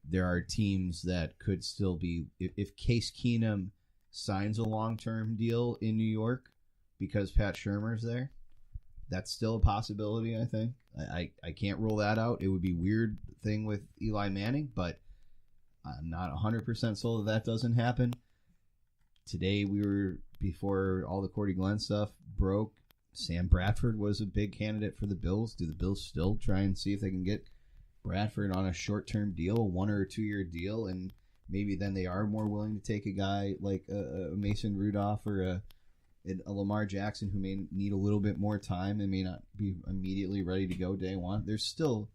There are teams that could still be, if Case Keenum signs a long-term deal in New York because Pat Shurmur's there, that's still a possibility, I think. I can't rule that out. It would be a weird thing with Eli Manning, but I'm not 100% sold that doesn't happen. Today, before all the Cordy Glenn stuff broke, Sam Bradford was a big candidate for the Bills. Do the Bills still try and see if they can get Bradford on a short-term deal, a 1 or 2 year deal, and maybe then they are more willing to take a guy like a Mason Rudolph or a Lamar Jackson, who may need a little bit more time and may not be immediately ready to go day one. There's still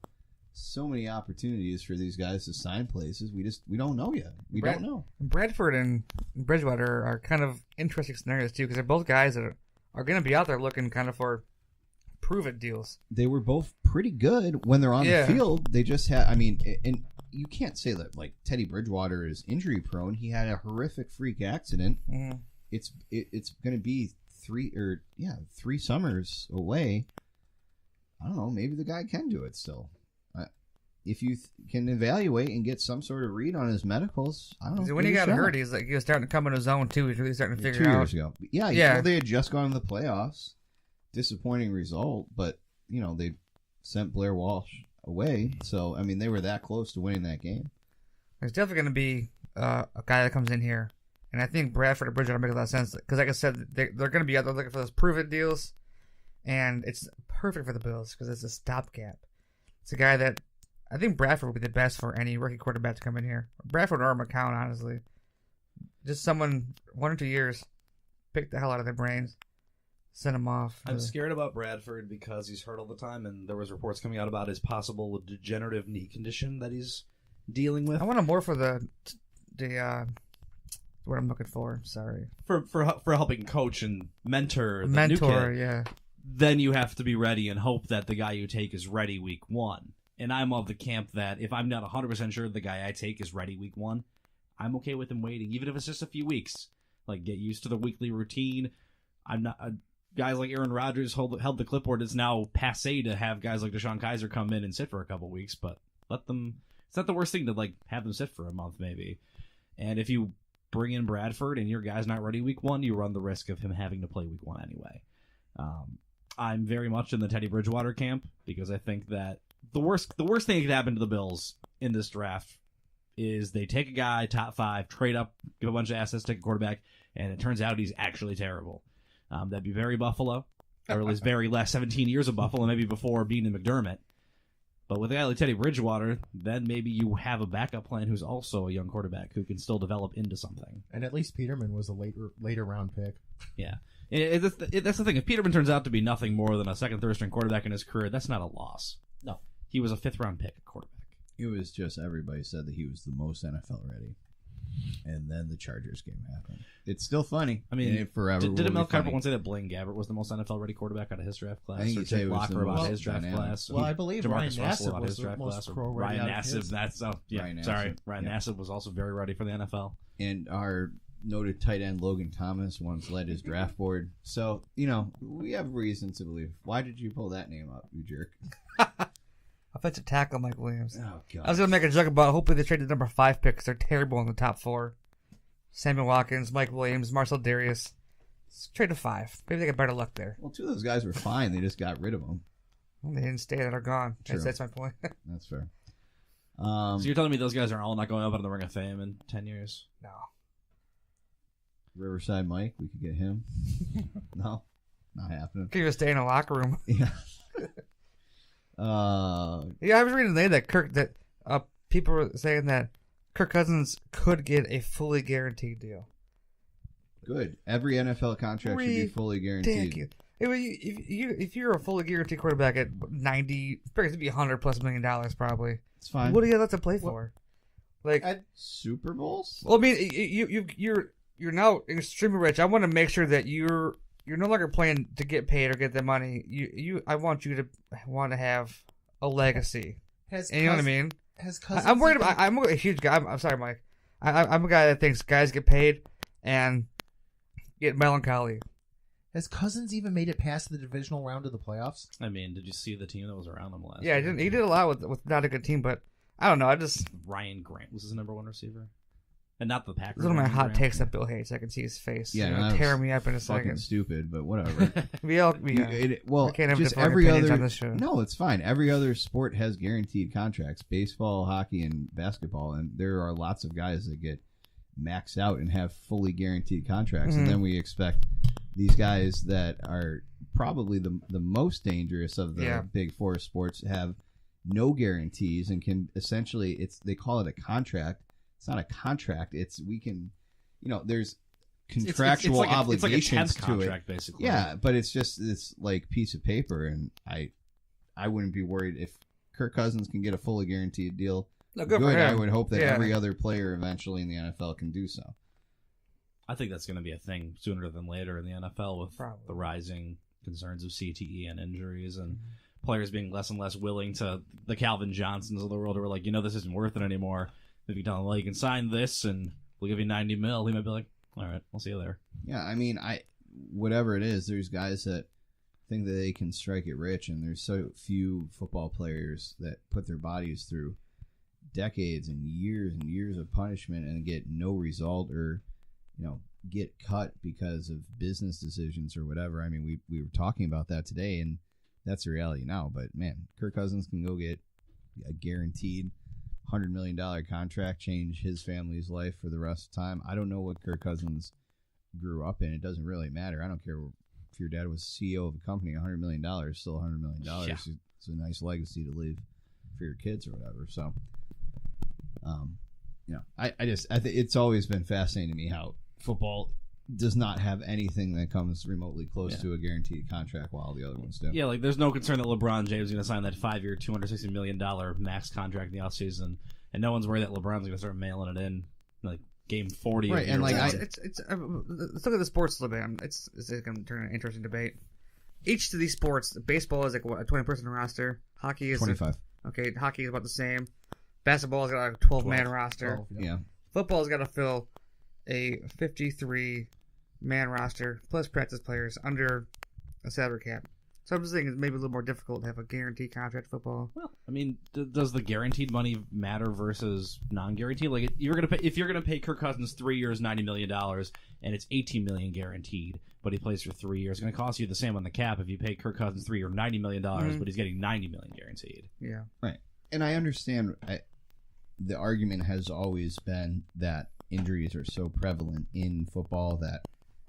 so many opportunities for these guys to sign places. We don't know yet. We don't know. Bradford and Bridgewater are kind of interesting scenarios too, because they're both guys that are going to be out there looking kind of for prove-it deals. They were both pretty good when they're on the field. They just had, and you can't say that like Teddy Bridgewater is injury prone. He had a horrific freak accident. Mm. It's going to be 3 summers away. I don't know. Maybe the guy can do it still. If you can evaluate and get some sort of read on his medicals, I don't know. When he got hurt, he was starting to come in his own too. He was really starting to figure it out. 2 years ago. Yeah. Well, they had just gone to the playoffs. Disappointing result, but they sent Blair Walsh away. So they were that close to winning that game. There's definitely going to be a guy that comes in here, and I think Bradford and Bridgewater make a lot of sense because, like I said, they're going to be out there looking for those prove-it deals, and it's perfect for the Bills because it's a stopgap. It's a guy that I think Bradford would be the best for any rookie quarterback to come in here. Bradford or McCown, honestly, just someone 1 or 2 years, pick the hell out of their brains. Send him off. I'm scared about Bradford because he's hurt all the time, and there was reports coming out about his possible degenerative knee condition that he's dealing with. I want him more for the what I'm looking for. Sorry, for helping coach and mentor the new kid. Yeah. Then you have to be ready and hope that the guy you take is ready week 1. And I'm of the camp that if I'm not 100% sure the guy I take is ready week 1, I'm okay with him waiting, even if it's just a few weeks. Like, get used to the weekly routine. I'm not. Guys like Aaron Rodgers held the clipboard. It's now passé to have guys like Deshaun Kaiser come in and sit for a couple weeks, but let them. It's not the worst thing to have them sit for a month maybe. And if you bring in Bradford and your guy's not ready week 1, you run the risk of him having to play week 1 anyway. I'm very much in the Teddy Bridgewater camp because I think that the worst thing that could happen to the Bills in this draft is they take a guy top 5, trade up, give a bunch of assets, take a quarterback, and it turns out he's actually terrible. That'd be very Buffalo, or at least very last 17 years of Buffalo, maybe before Beane and McDermott. But with a guy like Teddy Bridgewater, then maybe you have a backup plan who's also a young quarterback who can still develop into something. And at least Peterman was a later round pick. Yeah. That's the thing. If Peterman turns out to be nothing more than a second, third string quarterback in his career, that's not a loss. No. he was a 5th-round pick at quarterback. It was just everybody said that he was the most NFL ready. And then the Chargers game happened. It's still funny. I mean, it forever. Didn't Mel Kiper once say that Blaine Gabbert was the most NFL-ready quarterback out of his draft class? I think or he'd say Jake it was Locker the about most his draft dynamic. class? Well, I believe Ryan Jamarcus Russell Nassib about was his the draft most class. pro-ready Ryan out of his. Nassib. Ryan Sorry. Nassib. Ryan Nassib was also very ready for the NFL. And our noted tight end Logan Thomas once led his draft board. So, we have reason to believe. Why did you pull that name up, you jerk? Offensive tackle Mike Williams. Oh, God. I was going to make a joke about hopefully they trade the number 5 pick because they're terrible in the top 4. Samuel Watkins, Mike Williams, Marcel Darius. Let's trade to 5. Maybe they get better luck there. Well, 2 of those guys were fine. They just got rid of them. Well, they didn't stay. They're gone. True. That's my point. That's fair. So you're telling me those guys are all not going up in the Ring of Fame in 10 years? No. Riverside Mike, we could get him. No, not happening. Can't even stay in a locker room. Yeah. Yeah, I was reading today that people were saying that Kirk Cousins could get a fully guaranteed deal. Good. Every NFL contract should be fully guaranteed. If you're a fully guaranteed quarterback at 90, it's going to be $100+ million probably. It's fine. What do you have to play for? Like Super Bowls? Well, I mean, you're now extremely rich. I want to make sure that you're no longer playing to get paid or get the money. I want you to want to have a legacy. You know what I mean? I'm worried about. I'm a huge guy. I'm sorry, Mike. I'm a guy that thinks guys get paid and get melancholy. Has Cousins even made it past the divisional round of the playoffs? I mean, did you see the team that was around him last Yeah, year? he did a lot with not a good team, but I don't know. Ryan Grant was his number 1 receiver. And not the Packers. Those are my Ryan hot Grant. takes that Bill hates. I can see his face. Yeah, It'll tear me up in a fucking second. stupid, but whatever. We can't have just different every opinions other. on this show. No, it's fine. Every other sport has guaranteed contracts: baseball, hockey, and basketball. And there are lots of guys that get maxed out and have fully guaranteed contracts, and then we expect these guys that are probably the most dangerous of the big 4 sports have no guarantees and can essentially they call it a contract. It's not a contract. There's contractual obligations it's like a 10th to contract, it. basically. Yeah, but it's just this like piece of paper, and I wouldn't be worried if Kirk Cousins can get a fully guaranteed deal. No, good for him. I would hope that every other player eventually in the NFL can do so. I think that's going to be a thing sooner than later in the NFL with the rising concerns of CTE and injuries and players being less and less willing to the Calvin Johnsons of the world who are like, this isn't worth it anymore. If you tell him, well, you can sign this and we'll give you $90 million, he might be like, all right, I'll see you there. Yeah, I mean, whatever it is, there's guys that think that they can strike it rich, and there's so few football players that put their bodies through decades and years of punishment and get no result or, get cut because of business decisions or whatever. I mean, we were talking about that today, and that's the reality now. But, man, Kirk Cousins can go get a guaranteed $100 million contract, change his family's life for the rest of the time. I don't know what Kirk Cousins grew up in. It doesn't really matter. I don't care if your dad was CEO of a company. $100 million is still $100 million. Yeah. It's a nice legacy to leave for your kids or whatever. So, I think it's always been fascinating to me how football does not have anything that comes remotely close to a guaranteed contract while the other ones do. Yeah, like there's no concern that LeBron James is going to sign that 5-year, $260 million max contract in the offseason, and no one's worried that LeBron's going to start mailing it in like game 40. Right, and like let's look at the sports a little bit. It's going to turn an interesting debate. Each of these sports, baseball is like a 20-person roster. Hockey is 25. Hockey is about the same. Basketball's got a 12-man roster. 12, Yeah. Football's got to fill a 53-man roster plus practice players under a salary cap. So I'm just thinking it's maybe a little more difficult to have a guaranteed contract football. Well, I mean, does the guaranteed money matter versus non-guaranteed? Like, if you're gonna pay Kirk Cousins 3 years, $90 million, and it's $18 million guaranteed, but he plays for 3 years, it's gonna cost you the same on the cap if you pay Kirk Cousins 3 years, $90 million, but he's getting $90 million guaranteed. Yeah, right. And I understand. The argument has always been that injuries are so prevalent in football that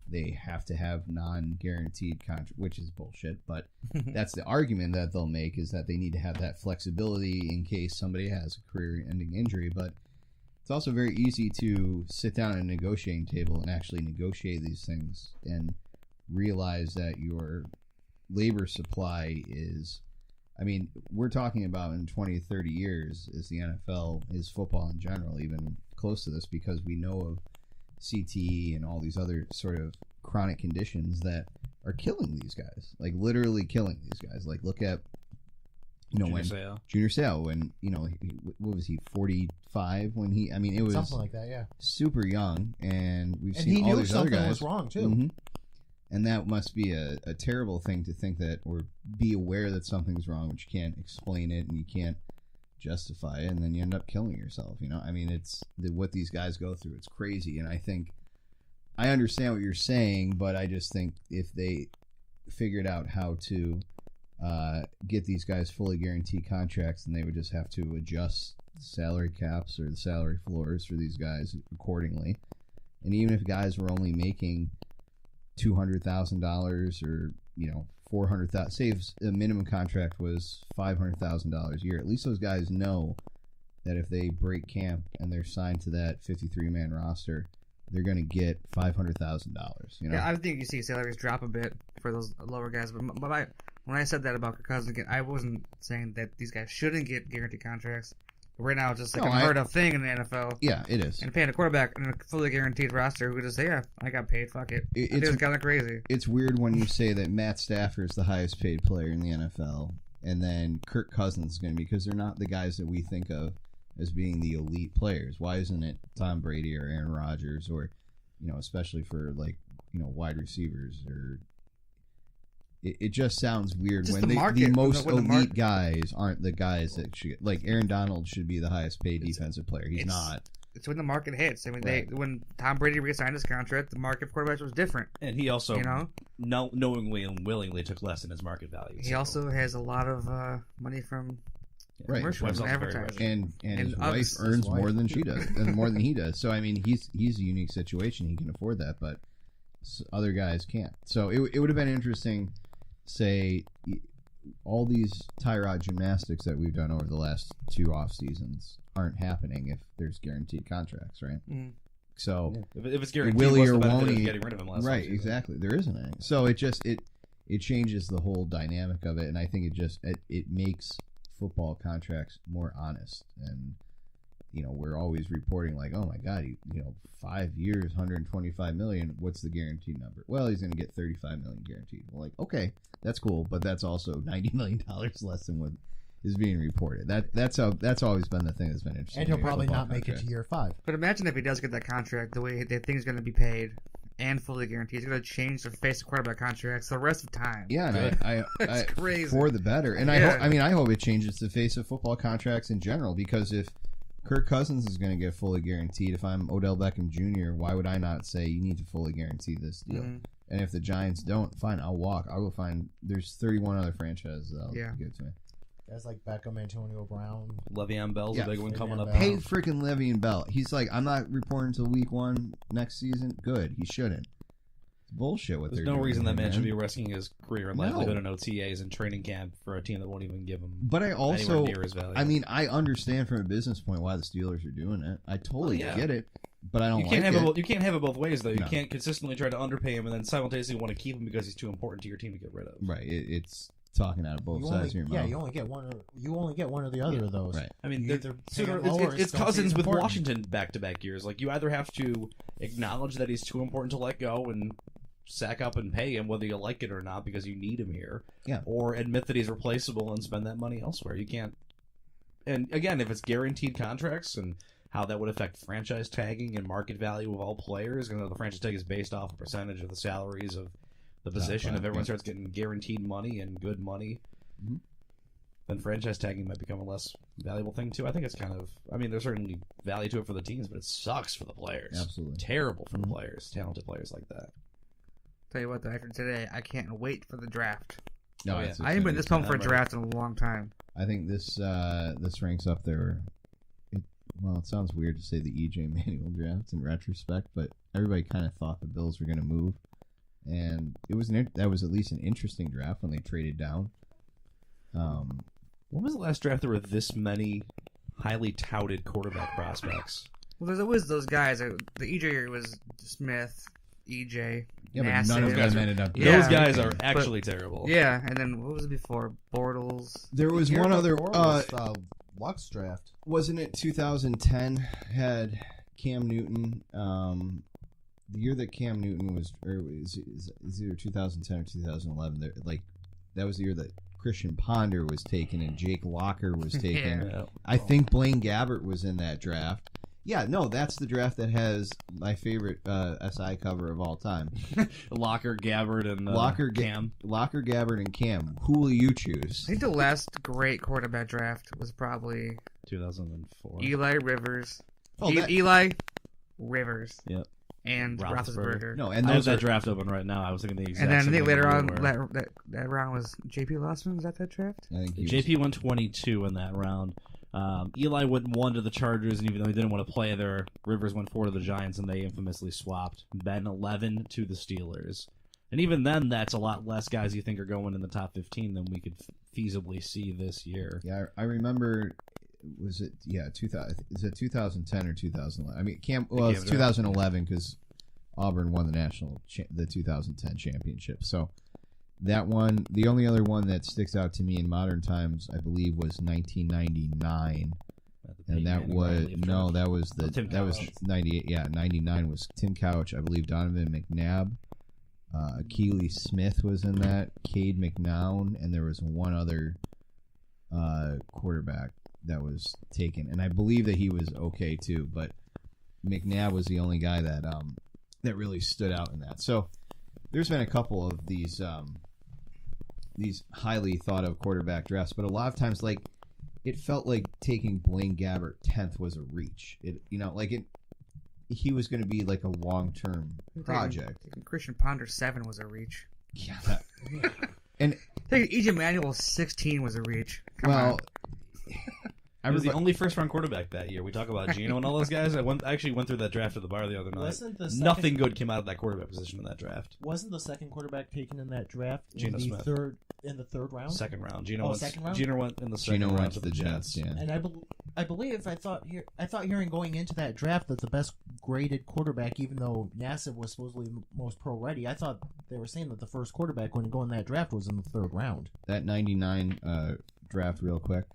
they have to have non-guaranteed contract, which is bullshit. But that's the argument that they'll make, is that they need to have that flexibility in case somebody has a career-ending injury. But it's also very easy to sit down at a negotiating table and actually negotiate these things and realize that your labor supply is I mean, we're talking about in 20, 30 years, is the NFL, is football in general, even close to this, because we know of CTE and all these other sort of chronic conditions that are killing these guys, like literally killing these guys. Like, look at, Junior Seau, when, what was he, 45 when he, I mean, it was something like that, yeah. Super young, and we've seen all these other guys. Something was wrong, too. Mm-hmm. And that must be a terrible thing to think that, or be aware that something's wrong, but you can't explain it and you can't justify it, and then you end up killing yourself. I mean, it's what these guys go through. It's crazy, and I understand what you're saying, but I just think if they figured out how to get these guys fully guaranteed contracts, then they would just have to adjust the salary caps or the salary floors for these guys accordingly. And even if guys were only making $200,000 or $400,000, say if the minimum contract was $500,000 a year, at least those guys know that if they break camp and they're signed to that 53-man roster, they're going to get $500,000. Yeah, I think you see salaries drop a bit for those lower guys. But when I said that about Kirk Cousins, I wasn't saying that these guys shouldn't get guaranteed contracts. Right now, it's just like a unheard of thing in the NFL. Yeah, it is. And paying a quarterback in a fully guaranteed roster who could just say, yeah, I got paid, fuck it. It's kind of crazy. It's weird when you say that Matt Stafford is the highest paid player in the NFL, and then Kirk Cousins is going to be, because they're not the guys that we think of as being the elite players. Why isn't it Tom Brady or Aaron Rodgers, or, especially for, wide receivers, or... It just sounds weird just when the most elite guys aren't the guys that should. Like, Aaron Donald should be the highest paid defensive player. He's not. It's when the market hits. I mean, when Tom Brady re-signed his contract, the market for quarterbacks was different. And he also, knowingly and willingly took less in his market value. He also has a lot of money from commercials and advertising. And his wife earns more than she does, and more than he does. So, I mean, he's a unique situation. He can afford that, but other guys can't. So it would have been interesting. Say all these Tyrod gymnastics that we've done over the last 2 off seasons aren't happening if there's guaranteed contracts, right? Mm-hmm. So if it's guaranteed, Willie what's or the benefit won't of getting rid of him last right? season? Exactly. There isn't any. So it changes the whole dynamic of it, and I think it makes football contracts more honest. And we're always reporting like, oh my God, 5 years, $125 million. What's the guaranteed number? Well, he's going to get $35 million guaranteed. We're like, okay, that's cool, but that's also $90 million less than what is being reported. That's always been the thing that's been interesting. And he'll probably not make it to year 5. But imagine if he does get that contract, the way they think he's going to be paid and fully guaranteed, he's going to change the face of quarterback contracts the rest of time. Yeah, and That's crazy. For the better. And I hope it changes the face of football contracts in general, because if Kirk Cousins is going to get fully guaranteed, if I'm Odell Beckham Jr., why would I not say you need to fully guarantee this deal? Mm-hmm. And if the Giants don't, fine, I'll walk. I'll go find. There's 31 other franchises that'll give it to me. Guys like Beckham, Antonio Brown, Le'Veon Bell's a big one coming up. Pay freaking Le'Veon Bell. He's like, I'm not reporting until week 1 next season. Good, he shouldn't. It's bullshit. There's no reason that man should be risking his career and livelihood in OTAs and training camp for a team that won't even give him. But I also, near his value. I mean, I understand from a business point why the Steelers are doing it. I totally get it. But I don't you can't have it both ways, though. You can't consistently try to underpay him and then simultaneously want to keep him because he's too important to your team to get rid of. Right. It's talking out of both sides of your mouth. Yeah, you only get one or the other of those. Right. I mean, it's Cousins with Washington back-to-back years. Like, you either have to acknowledge that he's too important to let go and sack up and pay him whether you like it or not because you need him here. Yeah. Or admit that he's replaceable and spend that money elsewhere. You can't. And again, if it's guaranteed contracts and how that would affect franchise tagging and market value of all players, the franchise tag is based off a percentage of the salaries of the position. If everyone starts getting guaranteed money and good money, then franchise tagging might become a less valuable thing too. I think it's there's certainly value to it for the teams, but it sucks for the players. Absolutely. Terrible for the players, talented players like that. Tell you what, though, after today, I can't wait for the draft. No, I haven't been this pumped for a draft in a long time. I think this ranks up there. It sounds weird to say the E.J. Manuel draft in retrospect, but everybody kind of thought the Bills were going to move, and that was at least an interesting draft when they traded down. When was the last draft there were this many highly touted quarterback prospects? Well, there's always those guys. The E.J. was Smith, E.J. Yeah, but Nassib. none of them ended up. Yeah. Those guys are actually terrible. Yeah, and then what was it before? Bortles. There was one other. Lux draft. Wasn't it 2010 had Cam Newton? The year that Cam Newton was, or is either 2010 or 2011. Like that was the year that Christian Ponder was taken and Jake Locker was taken. Yeah. I think Blaine Gabbert was in that draft. Yeah, no, that's the draft that has my favorite SI cover of all time. Locker, Gabbert, and Cam. Locker, Gabbert, and Cam. Who will you choose? I think the last great quarterback draft was probably 2004. Eli Rivers. Oh, Eli Rivers. Yep. And Roethlisberger. No, and I have those that are draft open right now. I was thinking the exact And then I same think thing later you on, were. that round was J.P. Lossman. Was that draft? I think he was- JP went 22 in that round. Eli went 1 to the Chargers, and even though he didn't want to play there, Rivers went 4 to the Giants, and they infamously swapped. Ben 11 to the Steelers. And even then, that's a lot less guys you think are going in the top 15 than we could feasibly see this year. Yeah, I remember. Was it 2000? Is it 2010 or 2011? I mean, it's 2011 because Auburn won the 2010 championship. So that one, the only other one that sticks out to me in modern times, I believe, was 1999, and that was 98. Yeah, 99 was Tim Couch. I believe Donovan McNabb, Keely Smith was in that, Cade McNown, and there was one other quarterback that was taken, and I believe that he was okay too. But McNabb was the only guy that really stood out in that. So there's been a couple of these highly thought of quarterback drafts, but a lot of times, like, it felt like taking Blaine Gabbert 10th was a reach. He was going to be like a long-term project. Christian Ponder 7 was a reach. Yeah, and Taking EJ Manuel 16 was a reach. Come on. He was the only first-round quarterback that year. We talk about Geno and all those guys. I actually went through that draft at the bar the other night. Nothing good came out of that quarterback position in that draft. Wasn't the second quarterback taken in that draft Geno Smith. in the third round? Second round. Second round? Geno went in the second Geno round went to to the Jets. Yeah, And I believe I thought hearing going into that draft that the best graded quarterback, even though Nassib was supposedly most pro ready, I thought they were saying that the first quarterback going to go in that draft was in the third round. that 99 draft, real quick.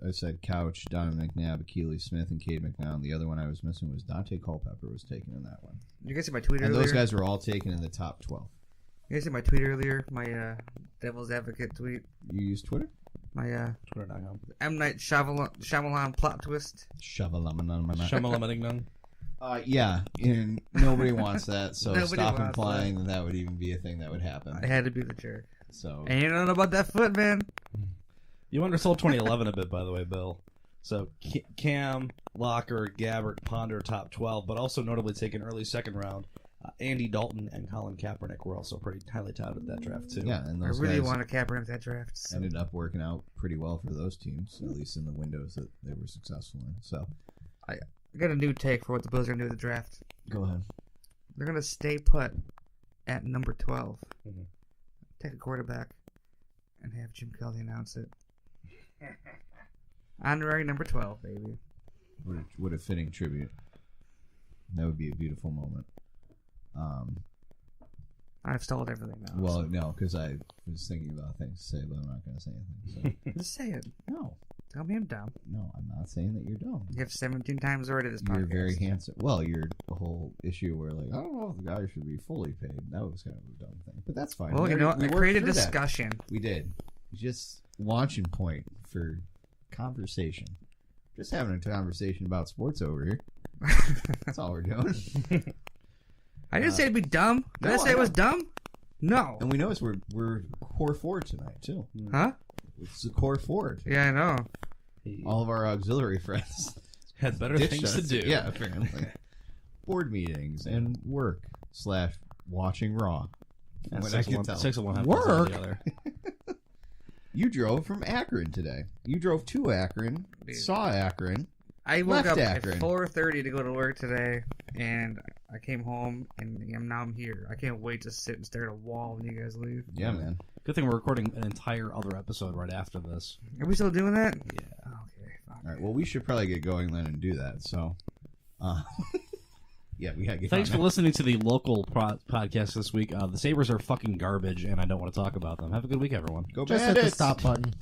I said Couch, Donovan McNabb, Keely Smith, and Cade McNown. The other one I was missing was Dante Culpepper was taken in that one. You guys see my tweet And earlier? those guys were all taken in the top 12. You guys see my tweet earlier? My Devil's Advocate tweet. You use Twitter? My Twitter.com. M. Night Shyamalan plot twist. Shyamalan. Yeah, and nobody wants that, so Nobody stop wants implying that would even be a thing that would happen. I had to be the jerk. So And you don't know about that foot, man. You undersold 2011 a bit, by the way, Bill. So Cam, Locker, Gabbert, Ponder, top 12, but also notably taken early second round. Andy Dalton and Colin Kaepernick were also pretty highly touted that draft, too. yeah, and I those really guys wanted Kaepernick that draft. So. ended up working out pretty well for those teams, at least in the windows that they were successful in. So I got a new take for what the Bills are going to do with the draft. go ahead. They're going to stay put at number 12. Mm-hmm. Take a quarterback and have Jim Kelly announce it. Honorary number 12, baby. What a fitting tribute. That would be a beautiful moment. I've stalled everything now. Well, so. no, because I was thinking about things to say, but I'm not going to say anything. So. Just say it. No, Tell me I'm dumb. no, I'm not saying that you're dumb. You have 17 times already this podcast. You're very handsome. Well, you're the whole issue where, like, I don't know if the guy should be fully paid. That was kind of a dumb thing, but that's fine. Well, you know what? I worked created through that. discussion. We did. Just launching point for conversation. Just having a conversation about sports over here. That's all we're doing. I didn't say it'd be dumb. Did I No, say it was dumb? No. And we notice we're core forward tonight too. Huh? It's the core forward. Yeah, I know. All of our auxiliary friends Had better ditched things to us. do. Yeah, apparently. Board meetings and work / watching Raw. Yeah, What I six can of tell. one, six of one, half Work? dozen of the other. You drove from Akron today. You drove to Akron, Dude. saw Akron. I woke Left up Akron. at 4:30 to go to work today, and I came home, and now I'm here. I can't wait to sit and stare at a wall when you guys leave. Yeah, man. Good thing we're recording an entire other episode right after this. Are we still doing that? Yeah. Okay, fine. All right. Well, we should probably get going then and do that. So, Yeah, we gotta get Thanks on for that. listening to the local podcast this week. The Sabres are fucking garbage, and I don't want to talk about them. Have a good week, everyone. Go Just hit the Bandits! stop button.